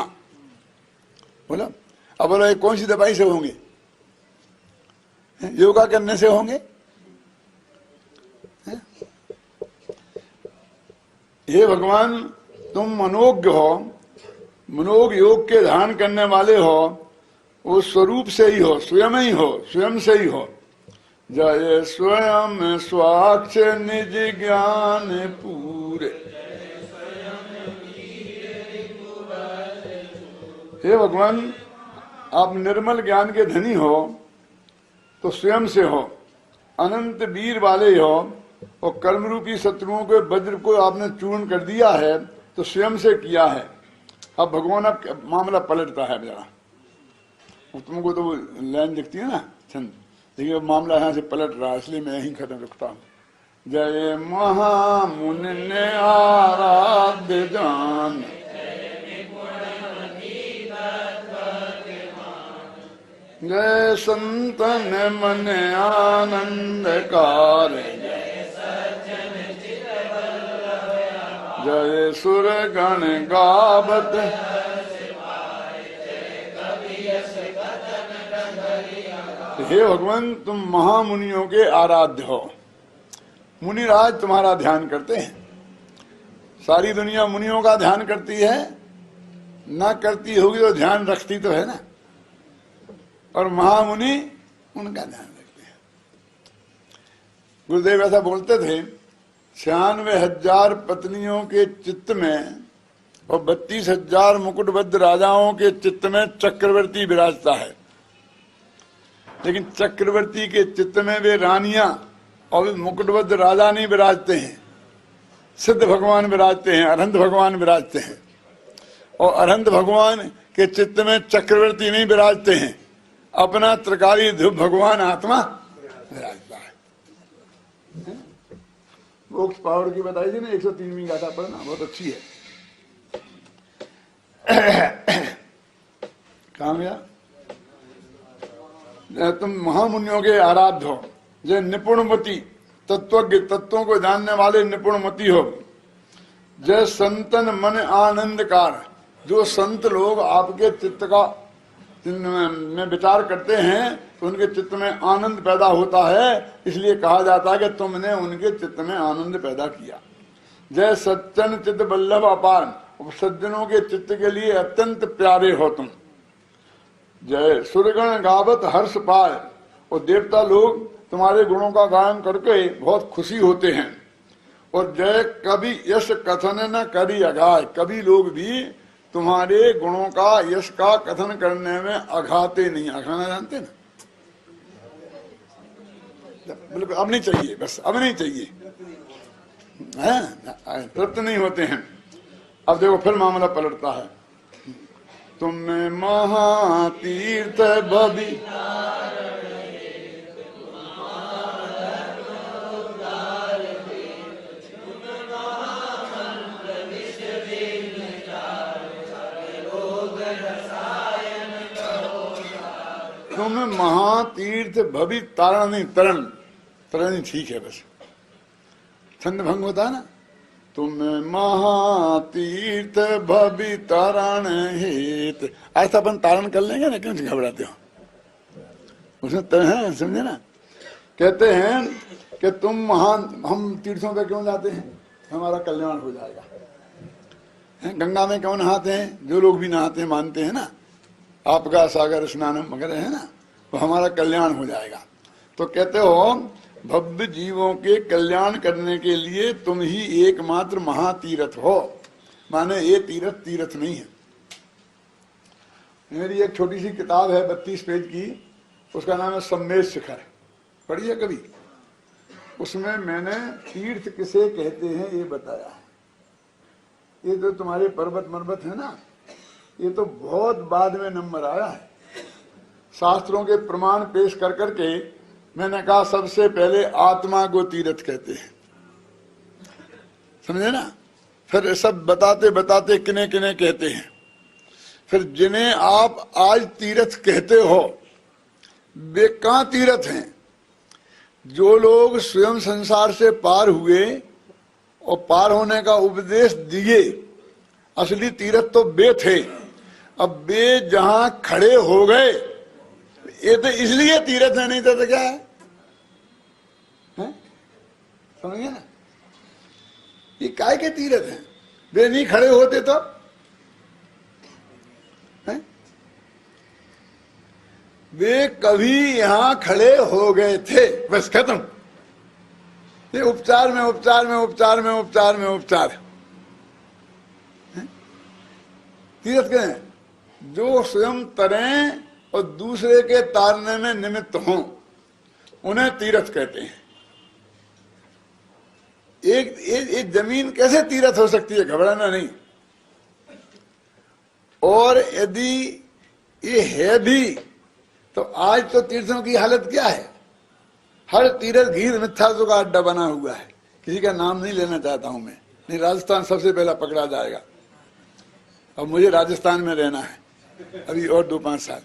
बोलो, अब बोलो ये कौन सी दवाई से होंगे? योगा करने से होंगे? हे भगवान, तुम मनोज्ञ हो, मनोग योग के ध्यान करने वाले हो, वो स्वरूप से ही हो, स्वयं ही हो, स्वयं से ही हो। जय स्वयं स्वाक्ष निज ज्ञान पूरे। हे भगवान, आप निर्मल ज्ञान के धनी हो तो स्वयं से हो, अनंत वीर वाले हो, और कर्म रूपी शत्रुओं के वज्र को आपने चूर्ण कर दिया है तो स्वयं से किया है। अब भगवान अब मामला पलटता है जरा, तुमको तो वो लाइन दिखती है ना छंद, देखिए मामला यहाँ से पलट रहा है, इसलिए मैं यहीं खत्म रखता हूँ। जय महामुनि ने आराध्य जान, जय संतन मन आनंद कार, जय सुर गण गावत, हे भगवान तुम महामुनियों के आराध्य हो। मुनिराज तुम्हारा ध्यान करते हैं। सारी दुनिया मुनियों का ध्यान करती है, ना करती होगी तो ध्यान रखती तो है ना, और महामुनि उनका ध्यान रखते हैं। गुरुदेव ऐसा बोलते थे, 96,000 पत्नियों के चित्त में और 32,000 मुकुटबद्ध राजाओं के चित्त में चक्रवर्ती विराजता है, लेकिन चक्रवर्ती के चित्त में वे रानियां और मुकुटबद्ध राजा नहीं विराजते हैं, सिद्ध भगवान विराजते हैं, अरहंत भगवान विराजते हैं। और अरहंत भगवान के चित्त में चक्रवर्ती नहीं विराजते हैं, अपना त्रिकाली ध्रुव भगवान आत्मा विराजता है। मोक्ष पावर की बताई थी ना, 103वीं गाथा पढ़ना, बहुत अच्छी है। कहाँ गया? तुम महामुनियों के आराध्य हो, जो निपुणमती तत्वज्ञ, तत्वों को जानने वाले निपुणमती हो। जय संतन मन आनंदकार, जो संत लोग आपके चित्त का में विचार करते हैं तो उनके चित्त में आनंद पैदा होता है, इसलिए कहा जाता है कि तुमने उनके चित्त में आनंद पैदा किया। जय सज्जन चित्त बल्लभ अपार, सज्जनों के चित्त के लिए अत्यंत प्यारे हो तुम। जय सुरगण गावत हर्ष पाए, और देवता लोग तुम्हारे गुणों का गायन करके बहुत खुशी होते हैं। और जय कभी यश कथन न करी अघाय, कभी लोग भी तुम्हारे गुणों का यश का कथन करने में अघाते नहीं। अघाना जानते ना? बिल्कुल अब नहीं चाहिए, बस अब नहीं चाहिए, हैं तृप्त नहीं होते हैं। अब देखो फिर मामला पलटता है। तुमने महातीर्थ भवि तुम महातीर्थ भवि तारण नहीं, तरण तरण ठीक है, बस छंद भंग होता है ना। तुम महातीर्थ भवि तारण हेत, ऐसा अपन तारण कर लेंगे ना, क्यों घबराते हो, उसमें तय है, समझे ना। कहते हैं कि तुम महान, हम तीर्थों पे क्यों जाते हैं, हमारा कल्याण हो जाएगा। गंगा में क्यों नहाते हैं, जो लोग भी नहाते हैं मानते हैं ना, आपका सागर स्नानम वगैरह है ना, तो हमारा कल्याण हो जाएगा। तो कहते हो भव्य जीवों के कल्याण करने के लिए तुम ही एकमात्र महातीर्थ हो, माने ये तीर्थ तीर्थ नहीं है। मेरी एक छोटी सी किताब है 32 पेज की, उसका नाम है सम्मेद शिखर, पढ़ी है कभी? उसमें मैंने तीर्थ किसे कहते हैं ये बताया है। ये जो तुम्हारे पर्वत मर्वत है ना, ये तो बहुत बाद में नंबर आया है। शास्त्रों के प्रमाण पेश कर करके मैंने कहा सबसे पहले आत्मा को तीर्थ कहते हैं, समझे ना। फिर सब बताते बताते किने किने कहते हैं। फिर जिन्हें आप आज तीर्थ कहते हो वे कहाँ तीर्थ हैं? जो लोग स्वयं संसार से पार हुए और पार होने का उपदेश दिए, असली तीर्थ तो वे थे। अब वे जहां खड़े हो गए, ये तो इसलिए तीर्थ है, नहीं तो क्या है? समझिए ना, ये काय के तीर्थ हैं? वे नहीं खड़े होते तो है? वे कभी यहां खड़े हो गए थे, बस खत्म। ये उपचार में उपचार में उपचार में उपचार में उपचार। तीर्थ क्या है? जो स्वयं तरें और दूसरे के तारने में निमित्त हों, उन्हें तीर्थ कहते हैं। एक जमीन कैसे तीर्थ हो सकती है? घबराना नहीं। और यदि ये है भी तो आज तो तीर्थों की हालत क्या है? हर तीर्थ घीर मिथ्यात्व का अड्डा बना हुआ है। किसी का नाम नहीं लेना चाहता हूं मैं, नहीं राजस्थान सबसे पहला पकड़ा जाएगा। अब मुझे राजस्थान में रहना है अभी और 2-5 साल।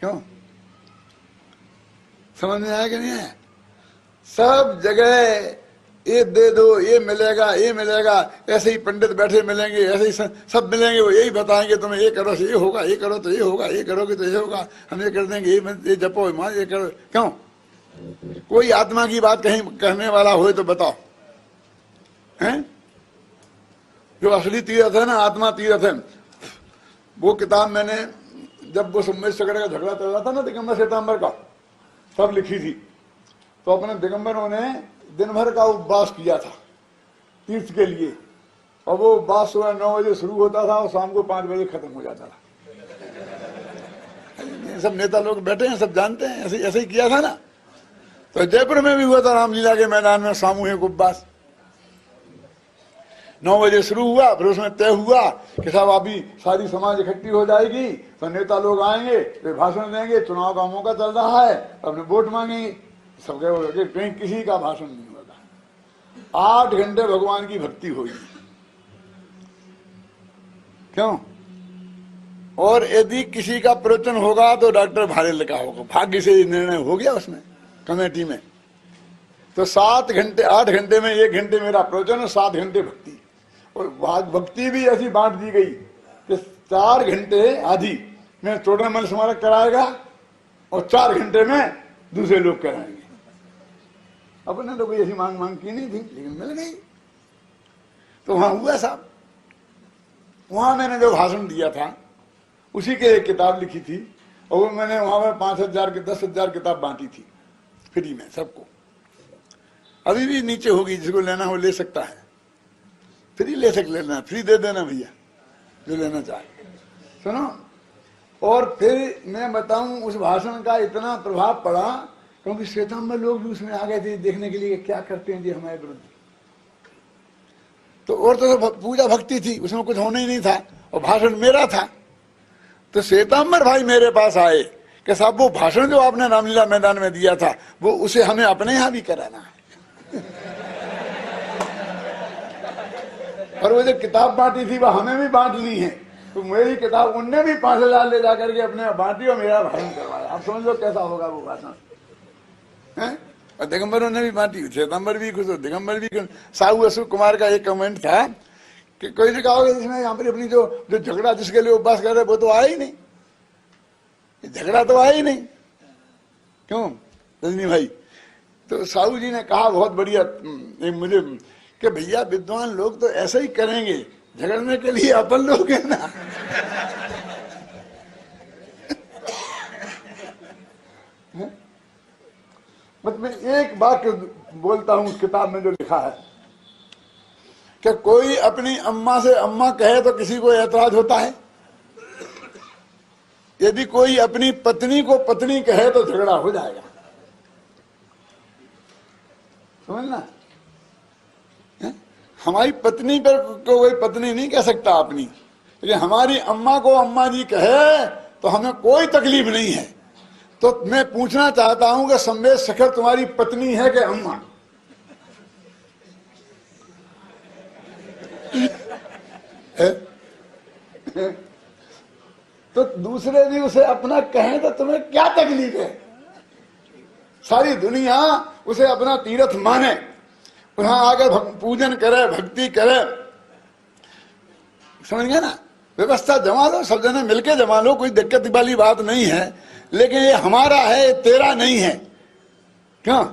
क्यों? समझ में आया कि नहीं आया? सब जगह ये दे दो, ये मिलेगा, ये मिलेगा, ऐसे ही पंडित बैठे मिलेंगे, ऐसे ही सब मिलेंगे, वो यही बताएंगे तुम्हें ये करो तो ये होगा, ये करो तो ये होगा, ये करोगे तो ये होगा, हम ये कर देंगे, ये जपो मां, ये करो। क्यों? कोई आत्मा की बात कहीं कहने वाला हो तो बताओ, हैं? जो असली तीर्थ है ना, आत्मा तीर्थ है। वो किताब मैंने जब वो सम्मेद शिखर का झगड़ा चल रहा था ना दिगंबर श्वेतांबर का, तब लिखी थी। तो अपने दिगंबरों ने दिन भर का उपवास किया था तीर्थ के लिए, और वो उपवास सुबह 9 बजे शुरू होता था और शाम को 5 बजे खत्म हो जाता था। सब नेता लोग बैठे हैं, सब जानते हैं, ऐसे ही किया था ना। तो जयपुर में भी हुआ था रामलीला के मैदान में सामूहिक उपवास। 9 बजे शुरू हुआ, फिर उसमें तय हुआ कि साहब अभी सारी समाज इकट्ठी हो जाएगी तो नेता लोग आएंगे, वे भाषण देंगे, चुनाव का मौका चल रहा है, अपने वोट मांगेंगे। सब कहीं किसी का भाषण नहीं होगा। 8 घंटे भगवान की भक्ति होगी। क्यों? और यदि किसी का प्रवचन होगा तो डॉक्टर भारे लिखा होगा, भाग्य से निर्णय हो गया उसमें कमेटी में। तो 7 घंटे, 8 घंटे में 1 घंटे मेरा प्रवचन और 7 घंटे भक्ति। और भक्ति भी ऐसी बांट दी गई कि 4 घंटे आधी में चोटमल स्मारक कराएगा और 4 घंटे में दूसरे लोग कराएंगे। अपने तो कोई ऐसी मांग की नहीं थी, लेकिन मिल गई। तो वहां हुआ साहब, वहां मैंने जो भाषण दिया था उसी के एक किताब लिखी थी, और वो मैंने वहां पर 5,000 की 10,000 किताब बांटी थी फ्री में सबको। अभी भी नीचे होगी, जिसको लेना हो ले सकता है, फ्री ले लेना, फ्री दे देना भैया जो लेना चाहे। सुनो, और फिर मैं बताऊं उस भाषण का इतना प्रभाव पड़ा, क्योंकि श्वेतांबर लोग भी उसमें आ गए थे देखने के लिए क्या करते हैं जी हमारे विरुद्ध। तो और तो पूजा भक्ति थी, उसमें कुछ होना ही नहीं था, और भाषण मेरा था। तो श्वेतांबर भाई मेरे पास आए कि साहब वो भाषण जो आपने रामलीला मैदान में दिया था वो उसे हमें अपने यहाँ भी कराना है। और वो जो किताब बांटी थी वो हमें भी बांट ली है, तो मेरी किताब उनने भी 5,000 ले जाकर के अपने बांटी और मेरा भाषण करवाया। आप समझ लो कैसा होगा वो भाषण है। और दिगंबरों ने भी बांटी, श्वेतांबर भी खुश हो, दिगंबर भी खुश। साहू अशोक कुमार का एक कमेंट था कि कोई ने कहा इसमें यहाँ पर अपनी जो झगड़ा जिसके लिए उपवास कर रहे वो तो आया ही नहीं, झगड़ा तो आया ही नहीं, क्यों रजनी भाई। तो साहू जी ने कहा बहुत बढ़िया मुझे कि भैया विद्वान लोग तो ऐसा ही करेंगे, झगड़ने के लिए अपन लोग हैं ना। बस मैं एक बात बोलता हूं उस किताब में जो लिखा है कि कोई अपनी अम्मा से अम्मा कहे तो किसी को ऐतराज होता है, यदि कोई अपनी पत्नी को पत्नी कहे तो झगड़ा हो जाएगा, समझना। हमारी पत्नी पर कोई पत्नी नहीं कह सकता अपनी, लेकिन हमारी अम्मा को अम्मा जी कहे तो हमें कोई तकलीफ नहीं है। तो मैं पूछना चाहता हूं कि संवेद शेखर तुम्हारी पत्नी है कि अम्मा? तो दूसरे भी उसे अपना कहें तो तुम्हें क्या तकलीफ है? सारी दुनिया उसे अपना तीर्थ माने, वहां आकर पूजन करे, भक्ति करे, समझ गए ना। व्यवस्था जमा लो, सब जने मिलके जमा लो, कोई दिक्कत वाली बात नहीं है, लेकिन ये हमारा है, तेरा नहीं है। क्यों?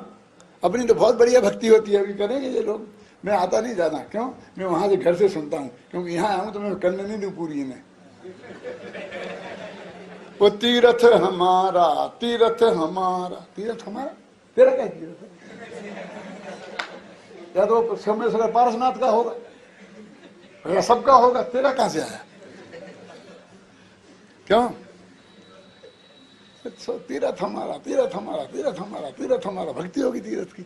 अपनी तो बहुत बढ़िया भक्ति होती है, अभी करेंगे ये लोग। मैं आता नहीं जाना, क्यों? मैं वहां से घर से सुनता हूँ, क्योंकि यहाँ आऊं तो मैं करने नहीं दूं पूरी इन्हें। वो तीर्थ हमारा, तीर्थ हमारा, तीर्थ हमारा, तेरा क्या तीर्थ है? या तो समय से पारसनाथ का होगा या सबका होगा, तेरा कहां से आया? क्यों? तीर्थ हमारा, तीर्थ हमारा, तीर्थ हमारा, तीर्थ हमारा, भक्ति होगी तीर्थ की।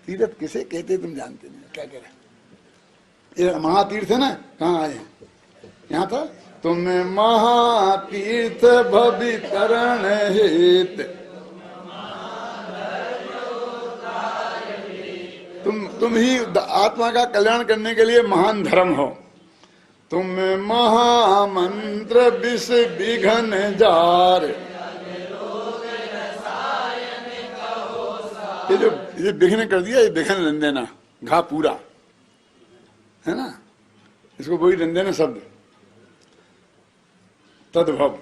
तीर्थ किसे कहते तुम जानते नहीं, क्या कह रहे? ये महातीर्थ है ना, कहाँ आए हैं? यहाँ था तुम्हें महातीर्थ भवितरण हेत, तुम ही आत्मा का कल्याण करने के लिए महान धर्म हो। तुम महामंत्र विष विघन जार, ये विघ्न कर दिया, ये विघन रंदेना, घा पूरा है ना, इसको वही रंदेना शब्द तद्भव।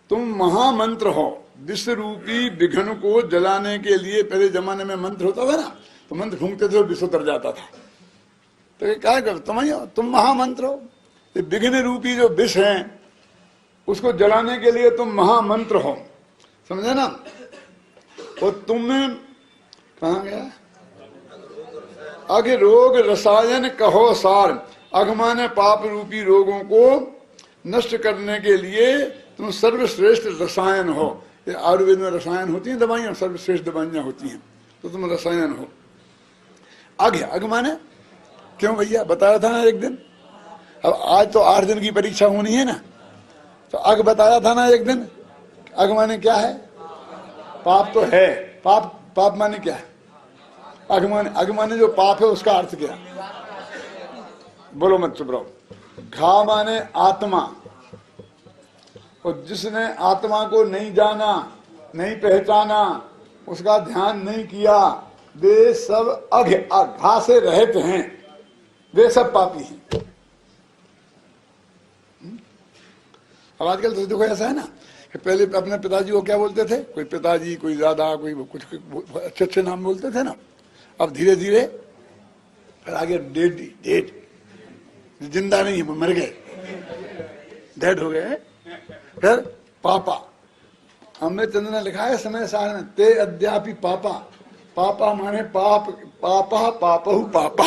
तुम महामंत्र हो, विश्व रूपी विघन को जलाने के लिए। पहले जमाने में मंत्र होता था ना, तो मंत्र फूंकते थे, विश्व उतर जाता था। तो ये क्या कर, तुम ही हो, तुम महामंत्र हो। ये विघ्न रूपी जो विष है उसको जलाने के लिए तुम महामंत्र हो, समझे ना। और तुम कहाँ गया? अघ रोग रसायन कहो सार, अघ माने पाप रूपी रोगों को नष्ट करने के लिए तुम सर्वश्रेष्ठ रसायन हो। ये आयुर्वेद में रसायन होती हैं दवाइयां, सर्वश्रेष्ठ दवाइयां होती हैं, तो तुम रसायन हो। अघ, अघ माने क्यों भैया? बताया था ना एक दिन। अब आज तो 8 दिन की परीक्षा होनी है ना, तो अघ बताया था ना एक दिन। अघ माने क्या है? पाप तो है, पाप, पाप माने क्या है? अघ माने जो पाप है उसका अर्थ क्या? बोलो मत, चुप रहो। घा माने आत्मा, और जिसने आत्मा को नहीं जाना, नहीं पहचाना, उसका ध्यान नहीं किया, वे सब अघ, घा से रहित हैं, वे सब पापी हैं। अब आजकल तो देखो ऐसा है ना कि पहले अपने पिताजी को क्या बोलते थे? कोई पिताजी, कोई दादा, कोई कुछ अच्छे अच्छे नाम बोलते थे ना। अब धीरे धीरे फिर आगे डेड, जिंदा नहीं, मर गए, डेड हो गए। फिर पापा, अमृतचंद्र ने लिखा है समय सार में, ते अद्यापि पापा। पापा माने पाप, पापा पापहु पापा।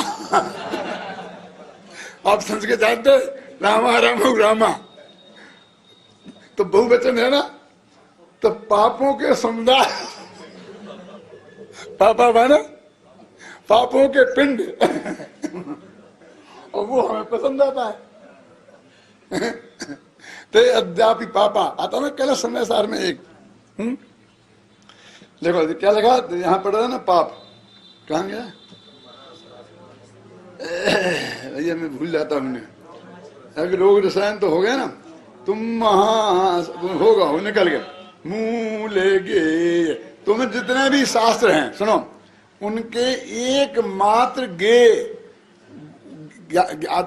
आप संस्कृत जानते? रामा रामहु रामा, तो बहुवचन है ना, तो पापों के समुदाय, पापा माना पापों के पिंड, और वो हमें पसंद आता है। ते अद्यापि पापा आता ना कल समय सार में एक, देखो क्या लिखा यहाँ पढ़ रहा ना, पाप कहाँ गया भैया, मैं भूल जाता हूँ। अभी रोग रसायन तो हो गया ना, तुम होगा हो निकल गए, मूलेगे। तुम्हें जितने भी शास्त्र हैं सुनो, उनके एकमात्र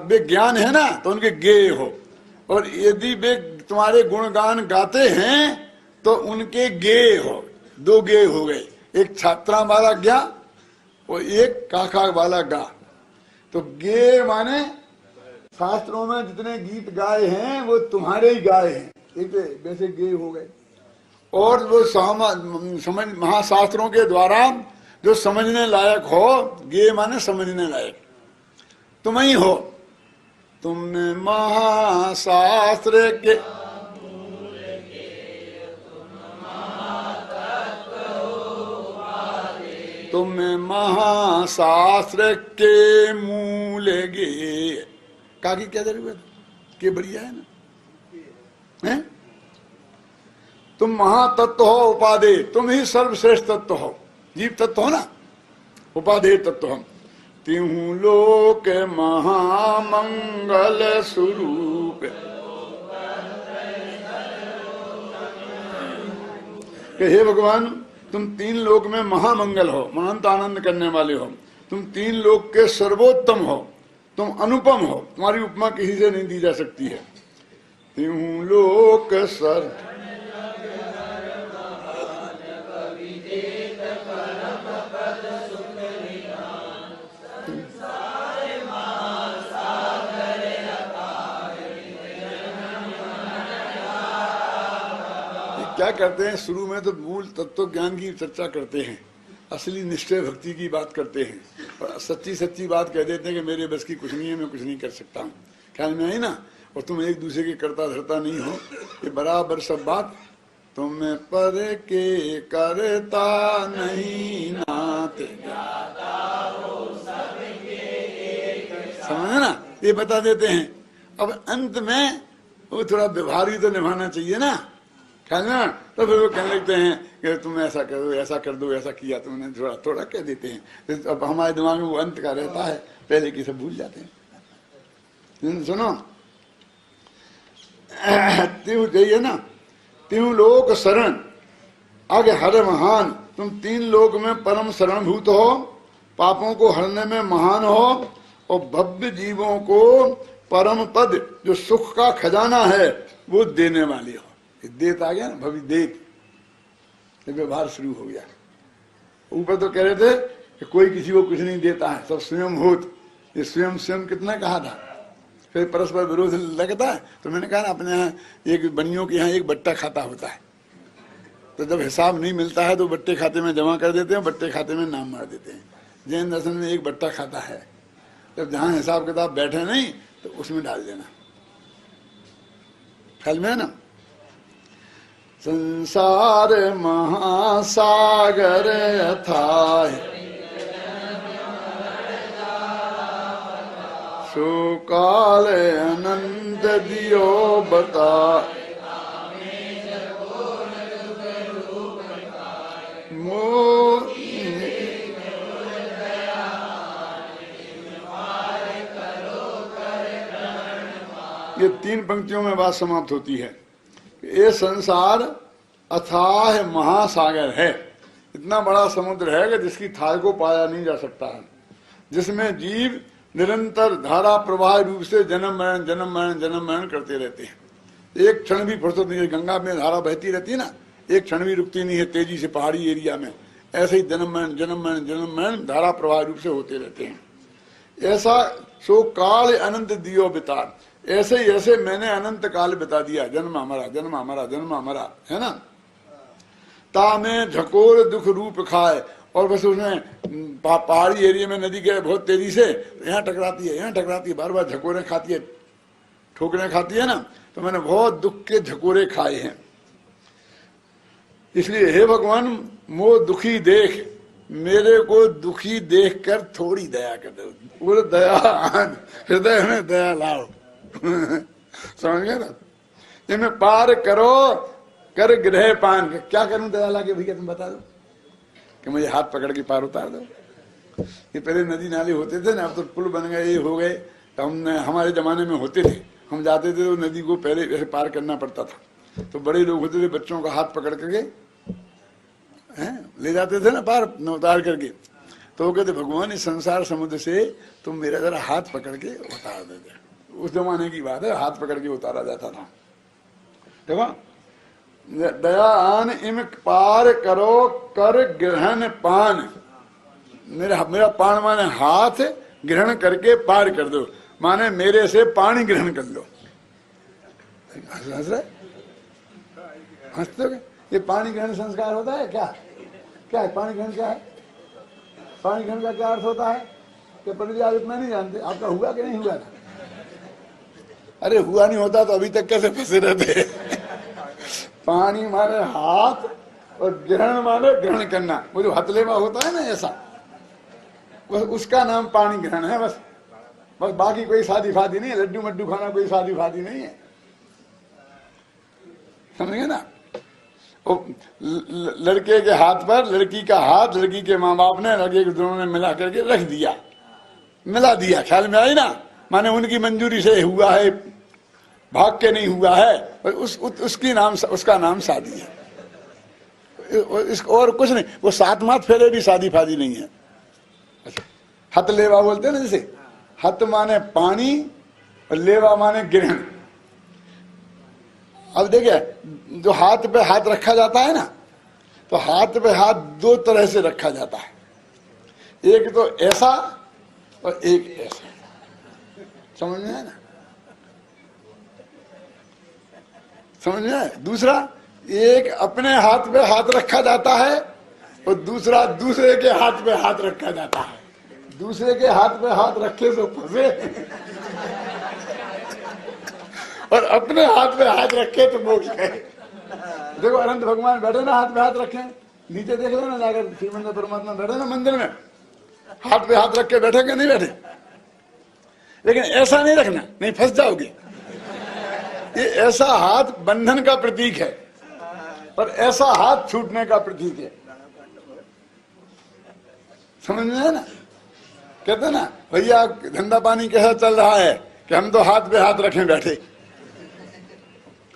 वे ज्ञान है ना, तो उनके गे हो। और यदि वे तुम्हारे गुणगान गाते हैं तो उनके गे हो। दो गे हो गए, एक छात्रा वाला ज्ञा और एक काका वाला गा। तो गे माने शास्त्रों में जितने गीत गाए हैं वो तुम्हारे ही गाए हैं, एक वैसे गे हो गए। और वो समझ महाशास्त्रों के द्वारा जो समझने लायक हो, गे माने समझने लायक, तुम ही हो। तुमने महाशास्त्र के तुम्हें महाशास्त्र के मूल गे। काकी क्या जरूरत के, बढ़िया है ना, है? तुम महातत्व हो, उपादेय, तुम ही सर्वश्रेष्ठ तत्व हो, जीव तत्व हो ना, उपादेय तत्व हम। तिहु लोक महामंगल स्वरूप, हे भगवान तुम तीन लोक में महामंगल हो, अनंत आनंद करने वाले हो, तुम तीन लोक के सर्वोत्तम हो, तुम अनुपम हो, तुम्हारी उपमा किसी से नहीं दी जा सकती है। तिहु लोक सर क्या करते हैं, शुरू में तो मूल तत्व ज्ञान की चर्चा करते हैं, असली निश्चय भक्ति की बात करते हैं, और सच्ची सच्ची बात कह देते हैं कि मेरे बस की कुछ नहीं है, मैं कुछ नहीं कर सकता हूँ। ख्याल में आई ना, और तुम एक दूसरे के करता धरता नहीं हो, ये बराबर सब बात। तुम पर के करता नहीं नाते, समझे ना, ये बता देते हैं। अब अंत में वो थोड़ा व्यवहार भी तो निभाना चाहिए ना, ख्याल ना, तो फिर वो कहने लगते हैं कि तुम ऐसा कर दो, ऐसा कर दो, ऐसा किया तुमने, थोड़ा थोड़ा कह देते हैं। अब हमारे दिमाग में वो अंत का रहता है, पहले की सब भूल जाते हैं। सुनो, त्यों चाहिए ना, त्यों लोक शरण आगे हर महान, तुम तीन लोक में परम शरणभूत हो, पापों को हरने में महान हो, और भव्य जीवों को परम पद जो सुख का खजाना है वो देने वाले हो। देत आ गया ना, भवि देत, व्यवहार शुरू हो गया। ऊपर तो कह रहे थे कि कोई किसी को कुछ नहीं देता है, सब स्वयं होत, ये स्वयं स्वयं कितना कहा था, फिर परस्पर विरोध लगता है। तो मैंने कहा ना, अपने यहाँ एक बनियों के यहाँ एक बट्टा खाता होता है, तो जब हिसाब नहीं मिलता है तो बट्टे खाते में जमा कर देते हैं, बट्टे खाते में नाम मार देते हैं। जैन दर्शन में एक बट्टा खाता है, जब जहाँ हिसाब किताब बैठे नहीं तो उसमें डाल देना, ख्याल में है ना। संसार महासागर अथाह, सो काल अनंत दियो बता, ये तीन पंक्तियों में बात समाप्त होती है। ये संसार अथाह महासागर है, इतना बड़ा समुद्र है कि जिसकी थाह को पाया नहीं जा सकता है, जिसमें जीव निरंतर धारा प्रवाह रूप से जन्म मरण जन्म मरण जन्म मरण करते रहते हैं। एक क्षण भी फुर्सत नहीं है, गंगा में धारा बहती रहती है ना, एक क्षण भी रुकती नहीं है तेजी से पहाड़ी एरिया में, ऐसे ही जन्म मरण जन्म मरण जन्म मरण धारा प्रवाह रूप से होते रहते हैं। ऐसा सो काल अनंत दियो बितार, ऐसे ही ऐसे मैंने अनंत काल बिता दिया, जन्म हमारा जन्म हमारा जन्म हमारा, है ना। ता में झकोर दुख रूप खाए, और बस उसमें पहाड़ी एरिया में नदी के बहुत तेजी से यहाँ टकराती है, यहाँ टकराती है, बार बार झकोरें खाती है, ठोकरें खाती है ना, तो मैंने बहुत दुख के झकोरे खाए हैं। इसलिए हे भगवान मो दुखी देख, मेरे को दुखी देखकर थोड़ी दया कर दो। बोले दया, हृदय में दया लाओ। समझ गए ना? इनमें पार करो कर ग्रह पान। क्या करूं दया लाके भैया, तुम बता दो कि मुझे हाथ पकड़ के पार उतार दो। ये पहले नदी नाले होते थे ना, अब तो पुल बन गए, ये हो गए। तो हमने हमारे जमाने में होते थे, हम जाते थे तो नदी को पहले ऐसे पार करना पड़ता था। तो बड़े लोग होते थे, बच्चों का हाथ पकड़ करके ले जाते थे ना पार, उतार करके। तो वो कहते भगवान इस संसार समुद्र से तुम मेरा जरा हाथ पकड़ के उतार देते। उस जमाने की बात है, हाथ पकड़ के उतारा जाता था। देखो दया आन इम पार करो कर ग्रहण पान। मेरा पान माने हाथ ग्रहण करके पार कर दो, माने मेरे से पानी ग्रहण कर लो। हंस रहे, हंसते हो? ये पानी ग्रहण संस्कार होता है क्या? क्या है पानी ग्रहण? क्या है पानी ग्रहण का? क्या अर्थ होता है कि पंडित जी आप इतना नहीं जानते? आपका हुआ कि नहीं हुआ था? अरे हुआ नहीं होता तो अभी तक कैसे फंसे रहते? पानी माने हाथ और ग्रहण माने ग्रहण करना। वो जो हथलेवा होता है ना ऐसा, बस उसका नाम पानी ग्रहण है। बस बस बाकी कोई शादी फादी नहीं है। लड्डू मड्डू खाना कोई शादी फादी नहीं है। समझे ना? वो लड़के के हाथ पर लड़की का हाथ लड़की के माँ बाप ने, लड़के के दोनों ने मिला करके रख दिया, मिला दिया। ख्याल में आई ना? माने उनकी मंजूरी से हुआ है, भाग के नहीं हुआ है। उसका नाम शादी है। और कुछ नहीं। वो सात मात फेरे भी शादी फादी नहीं है। हथ लेवा बोलते हैं ना, जैसे हथ माने पानी और लेवा माने ग्रहण। अब देखिए, जो हाथ पे हाथ रखा जाता है ना, तो हाथ पे हाथ दो तरह से रखा जाता है। एक तो ऐसा और एक ऐसा। समझ में आया ना? समझ में आया? दूसरा, एक अपने हाथ पे हाथ रखा जाता है और दूसरा दूसरे के हाथ पे हाथ रखा जाता है। दूसरे के हाथ पे हाथ रखे तो फंसे और अपने हाथ पे हाथ रखे तो मोक्ष गए। देखो अनंत भगवान बैठे ना, हाथ पे हाथ रखे। नीचे देख लो ना जाकर, श्रीमंदिर परमात्मा बैठे ना मंदिर में, हाथ पे हाथ रख के बैठे कि नहीं बैठे? लेकिन ऐसा नहीं रखना, नहीं फंस जाओगे। ये ऐसा हाथ बंधन का प्रतीक है और ऐसा हाथ छूटने का प्रतीक है। समझ में है ना? कहते ना भैया धंधा पानी कैसा चल रहा है कि हम तो हाथ पे हाथ रखे बैठे,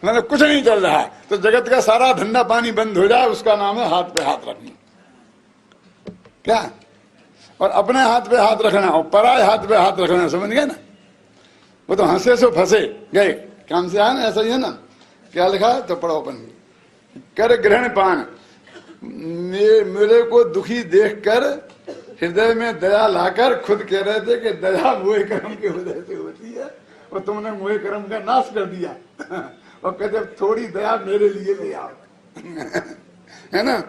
मतलब कुछ नहीं चल रहा है। तो जगत का सारा धंधा पानी बंद हो जाए, उसका नाम है हाथ पे हाथ रखना। क्या? और अपने हाथ पे हाथ रखना और पराये हाथ पे हाथ रखना। समझ गए ना? वो तो हंसे से फंसे गए, काम से आया ना। ऐसा ही है ना? क्या लिखा है तो पढ़ो अपन। कर ग्रहण पान, मेरे को दुखी देखकर हृदय में दया लाकर खुद कह रहे थे कि दया मोहे कर्म के हृदय से होती है और तुमने मोहे कर्म का नाश कर दिया। और कहते थोड़ी दया मेरे लिए ले आओ। है ना?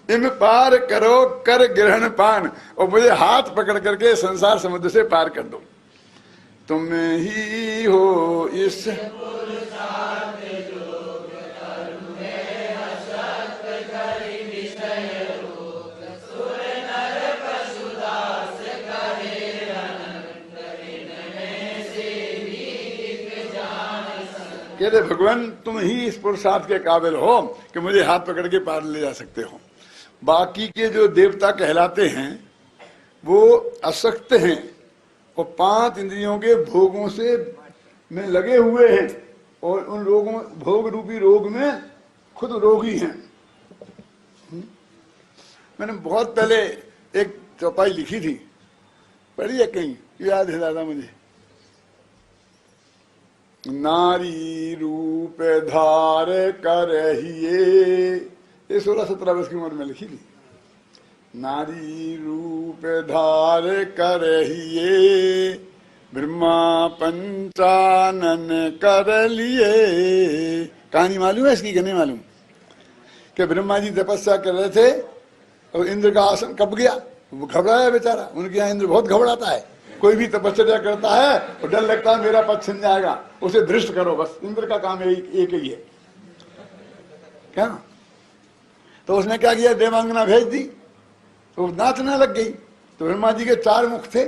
इन पार करो कर ग्रहण पान, और मुझे हाथ पकड़ करके संसार समुद्र से पार कर दो। तुम ही हो इस कहते भगवान तुम ही इस पुरुषार्थ के काबिल हो कि मुझे हाथ पकड़ के पार ले जा सकते हो। बाकी के जो देवता कहलाते हैं वो असक्त हैं, वो 5 इंद्रियों के भोगों से में लगे हुए हैं और उन रोगों, भोग रूपी रोग में खुद रोगी हैं। मैंने बहुत पहले एक चौपाई लिखी थी, पढ़ी है कहीं, याद है दादा मुझे। नारी रूप धार करहिए, ये 16-17 वर्ष की उम्र में लिखी थी। नारी रूप धार करहिए ब्रह्मा पंचानन कर लिए। कहानी मालूम है इसकी कि नहीं मालूम? कि ब्रह्मा जी तपस्या कर रहे थे और इंद्र का आसन कप गया, वो घबराया बेचारा। उनके यहाँ इंद्र बहुत घबराता है, कोई भी तपस्या करता है तो डर लगता है मेरा पद छिन जाएगा, उसे धृष्ट करो, बस इंद्र का काम एक ही है क्या। तो उसने क्या किया, देवांगना भेज दी, तो नाचने लग गई। तो ब्रह्मा जी के 4 मुख थे,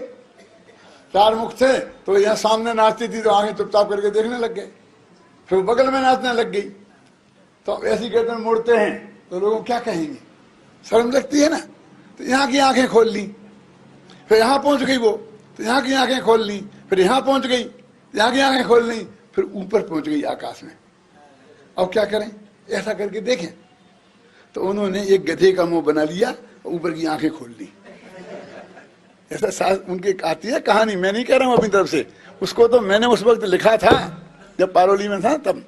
4 मुख थे, तो यहाँ सामने नाचती थी तो आंखें चुपचाप करके देखने लग गए, फिर बगल में नाचने लग गई। तो ऐसी गर्दन मोड़ते हैं तो लोग क्या कहेंगे, शर्म लगती है ना। तो यहाँ की आंखें खोल ली, फिर यहाँ पहुंच गई वो, तो यहाँ की आंखें खोल ली, फिर यहाँ पहुंच गई, यहाँ की आंखें खोल ली, फिर ऊपर पहुंच गई आकाश में। अब क्या करें, ऐसा करके देखें। तो उन्होंने एक गधे का मुंह बना लिया, ऊपर की आंखें खोल ली। ऐसा सास उनकी आती है कहानी, मैं नहीं कह रहा हूं अपनी तरफ से, उसको तो मैंने उस वक्त लिखा था जब पारोली में था तब।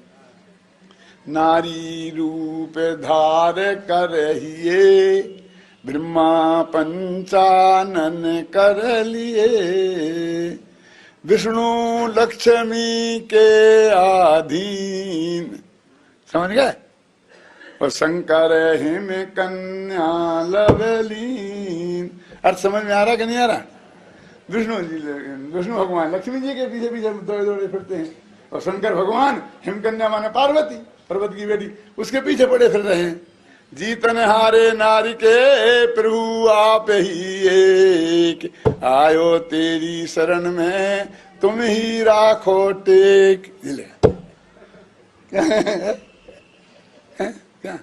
नारी रूप धार करहिए, ब्रह्मा पंचानन कर लिए, विष्णु लक्ष्मी के अधीन, समझ गए, और शंकर हिम कन्या लवलीन। अर्थ समझ में आ रहा कि नहीं आ रहा। विष्णु भगवान लक्ष्मी जी के पीछे पीछे दौड़े दौड़े फिरते हैं, और शंकर भगवान हिमकन्या माने पार्वती, पर्वत की बेटी, उसके पीछे पड़े फिर रहे हैं। जीतन हारे नारी के प्रभु आप ही एक, आयो तेरी शरण में तुम ही राखो टेक। क्या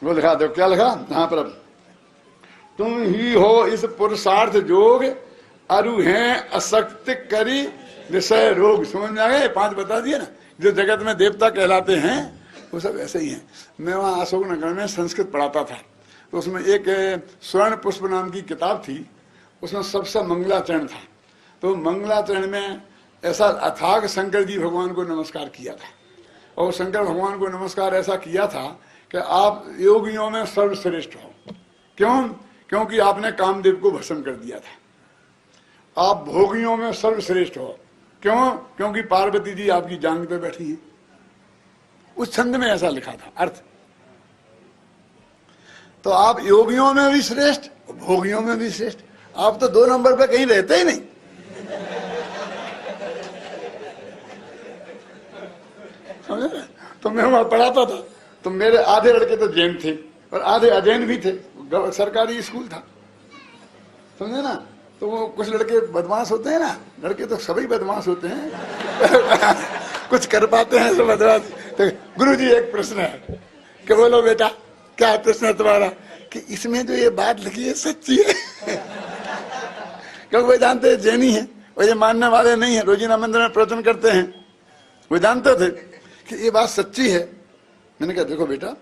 वो लिखा दो, क्या लिखा यहाँ पर, तुम ही हो इस पुरुषार्थ जोग, अरु हैं असक्त करी विषय रोग। समझ में आ गए, 5 बता दिए ना। जो जगत में देवता कहलाते हैं वो सब ऐसे ही हैं। मैं वहाँ अशोक नगर में संस्कृत पढ़ाता था, तो उसमें एक स्वर्ण पुष्प नाम की किताब थी, उसमें सबसे मंगलाचरण था। तो मंगलाचरण में ऐसा अथाग शंकर जी भगवान को नमस्कार किया था, और शंकर भगवान को नमस्कार ऐसा किया था कि आप योगियों में सर्वश्रेष्ठ हो। क्यों? क्योंकि आपने कामदेव को भस्म कर दिया था। आप भोगियों में सर्वश्रेष्ठ हो। क्यों? क्योंकि पार्वती जी आपकी जांग पे बैठी है। उस छंद में ऐसा लिखा था अर्थ। तो आप योगियों में भी श्रेष्ठ, भोगियों में भी श्रेष्ठ। आप तो 2 नंबर पे कहीं रहते ही नहीं। समझे? तो मैं वहां पढ़ाता था, तो मेरे आधे लड़के तो जैन थे और आधे अजैन भी थे, सरकारी स्कूल था, समझे ना। तो वो कुछ लड़के बदमाश होते हैं ना, लड़के तो सभी बदमाश होते हैं कुछ कर पाते हैं तो बदमाश। तो गुरुजी एक प्रश्न है कि बोलो बेटा क्या प्रश्न है तुम्हारा, कि इसमें जो ये बात लिखी है सच्ची है क्योंकि वो जानते हैं जैनी है, और ये मानने वाले नहीं है, रोजीना मंदिर में प्रवचन करते हैं, वो जानते थे कि ये बात सच्ची है। मैंने कहा देखो बेटा,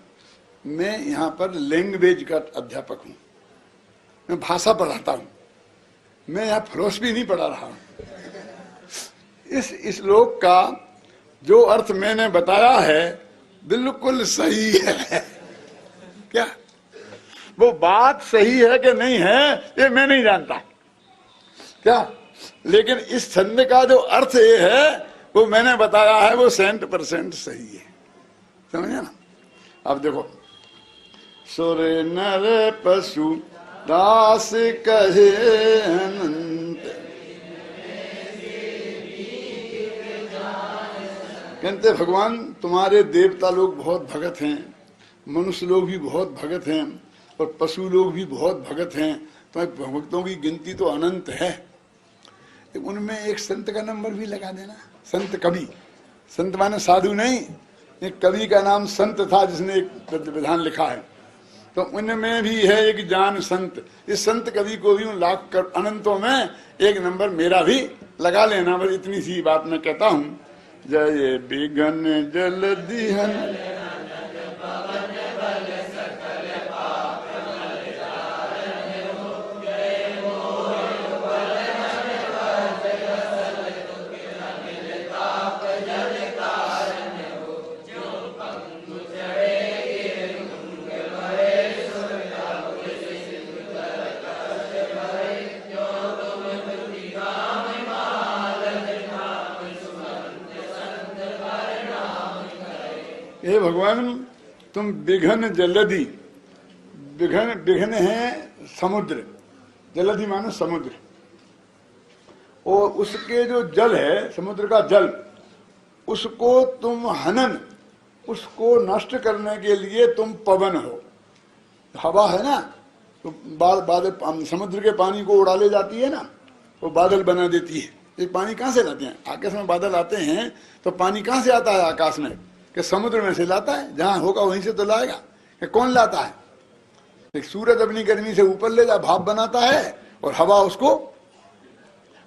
मैं यहाँ पर लैंग्वेज का अध्यापक हूँ, मैं भाषा पढ़ाता हूँ, मैं यहाँ फिलोसफी नहीं पढ़ा रहा हूँ। इस श्लोक का जो अर्थ मैंने बताया है बिल्कुल सही है। क्या वो बात सही है कि नहीं है ये मैं नहीं जानता, क्या, लेकिन इस छंद का जो अर्थ ये है वो मैंने बताया है, वो 100% सही है। समझे ना। अब देखो, सुर नर पशु दास कहे अनंत, कहते भगवान तुम्हारे देवता लोग बहुत भगत हैं, मनुष्य लोग भी बहुत भगत हैं, और पशु लोग भी बहुत भगत हैं, तो भक्तों की गिनती तो अनंत है। उनमें एक संत का नंबर भी लगा देना, संत कवि। संत माने साधु नहीं, एक कवि का नाम संत था जिसने एक विधान लिखा है, तो उनमें भी है एक जान संत। इस संत कवि को भी उन लाख अनंतों में एक नंबर मेरा भी लगा लेना। बस इतनी सी बात मैं कहता हूँ। जय बिघन जल दिहन, हे भगवान तुम बिघन जलधि, बिघन बिघन है समुद्र, जलधि माने समुद्र, और उसके जो जल है, समुद्र का जल, उसको तुम हनन, उसको नष्ट करने के लिए तुम पवन हो। हवा है ना, तो बादल समुद्र के पानी को उड़ा ले जाती है ना, वो बादल बना देती है। ये पानी कहाँ से लाते हैं? आकाश में बादल आते हैं तो पानी कहाँ से आता है आकाश में? कि समुद्र में से लाता है, जहां होगा वहीं से तो लाएगा। कि कौन लाता है? एक सूरज अपनी गर्मी से ऊपर ले जा, भाप बनाता है, और हवा उसको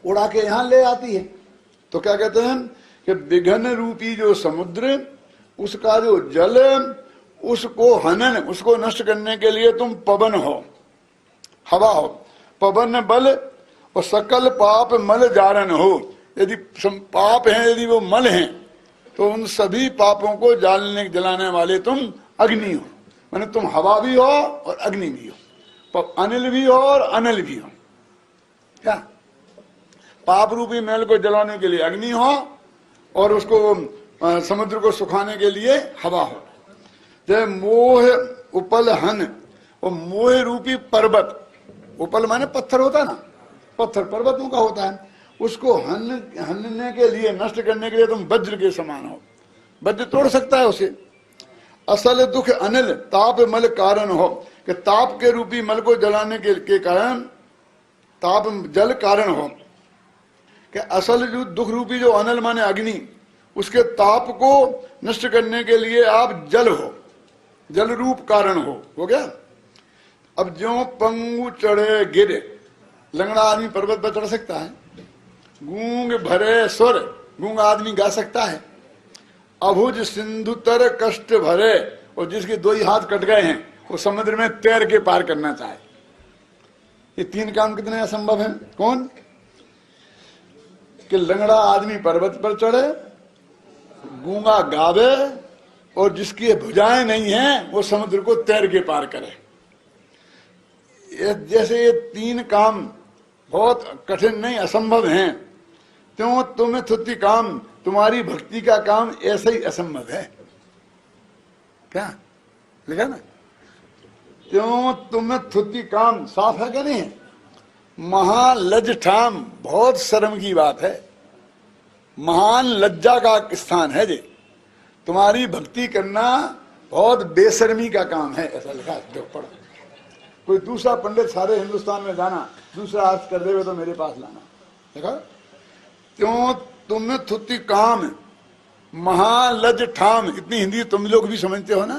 उड़ा के यहां ले आती है। तो क्या कहते हैं कि विघन रूपी जो समुद्र, उसका जो जल, उसको हनन, उसको नष्ट करने के लिए तुम पवन हो, हवा हो। पवन बल और सकल पाप मल जारन हो। यदि पाप हैं, यदि वो मल हैं, तो उन सभी पापों को जलाने वाले तुम अग्नि हो। माने तुम हवा भी हो और अग्नि भी हो, अनिल भी हो और अनल भी हो। क्या? पाप रूपी मैल को जलाने के लिए अग्नि हो, और उसको समुद्र को सुखाने के लिए हवा हो। जय मोह उपल हन, और मोह रूपी पर्वत, उपल माने पत्थर होता है ना, पत्थर पर्वतों का होता है, उसको हनने के लिए, नष्ट करने के लिए तुम वज्र के समान हो। वज्र तोड़ सकता है उसे। असल दुख अनिल ताप मल कारण हो, कि ताप के रूपी मल को जलाने के कारण, ताप जल कारण हो। कि असल जो दुख रूपी जो अनल माने अग्नि, उसके ताप को नष्ट करने के लिए आप जल हो, जल रूप कारण हो गया। अब जो पंगु चढ़े गिरे, लंगड़ा आदमी पर्वत पर चढ़ सकता है। गूंग भरे स्वर, गूंग आदमी गा सकता है। अभुज सिंधु तर कष्ट भरे, और जिसके दो ही हाथ कट गए हैं वो समुद्र में तैर के पार करना चाहे। ये तीन काम कितने असंभव हैं? कौन? कि लंगड़ा आदमी पर्वत पर चढ़े, गूंगा गावे, और जिसकी भुजाएं नहीं हैं वो समुद्र को तैर के पार करे। जैसे ये तीन काम बहुत कठिन नहीं, असंभव हैं, त्यों तुम्हें थुति काम, तुम्हारी भक्ति का काम ऐसा ही असंभव है। क्या लिखा ना? त्यों तुम्हें थुति काम, साफ है क्या? नहीं है? महालज ठाम, बहुत शर्म की बात है, महान लज्जा का स्थान है जी। तुम्हारी भक्ति करना बहुत बेशर्मी का काम है, ऐसा लिखा है। पढ़ो, कोई दूसरा पंडित सारे हिंदुस्तान में जाना, दूसरा अर्थ कर देवे तो मेरे पास लाना। देखा? क्यों तुम्हें थुति काम, महालज ठाम, इतनी हिंदी तुम लोग भी समझते हो ना,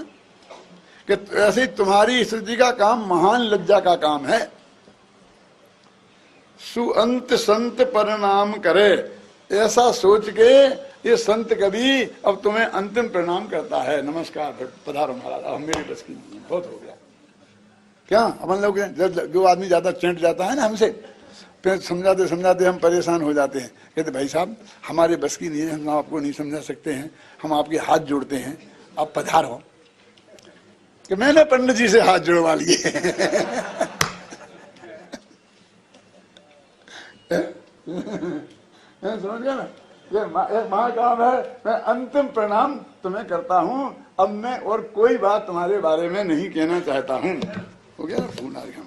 कि ऐसे ही तुम्हारी स्तुति का काम महान लज्जा का काम है। सुअंत संत प्रणाम करे, ऐसा सोच के ये संत कभी अब तुम्हें अंतिम प्रणाम करता है। नमस्कार, पधारो महाराज, अब मेरी बस की नहीं, बहुत हो गया। क्या अपन लोग, जो आदमी ज्यादा चेंट जाता है ना हमसे, फिर समझाते समझाते हम परेशान हो जाते हैं। कहते भाई साहब हमारे बस की नहीं है, हम आपको नहीं समझा सकते हैं, हम आपके हाथ जोड़ते हैं, आप पधारो। कि मैंने पंडित जी से हाथ जुड़वा लिए। समझ गया ना? ये महाकाम है, मैं अंतिम प्रणाम तुम्हें करता हूं, अब मैं और कोई बात तुम्हारे बारे में नहीं कहना चाहता हूं। हो गया ना? फूल आ गया।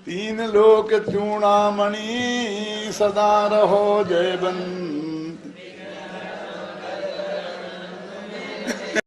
तीन लोक चूड़ामणि सदा रहो जय बन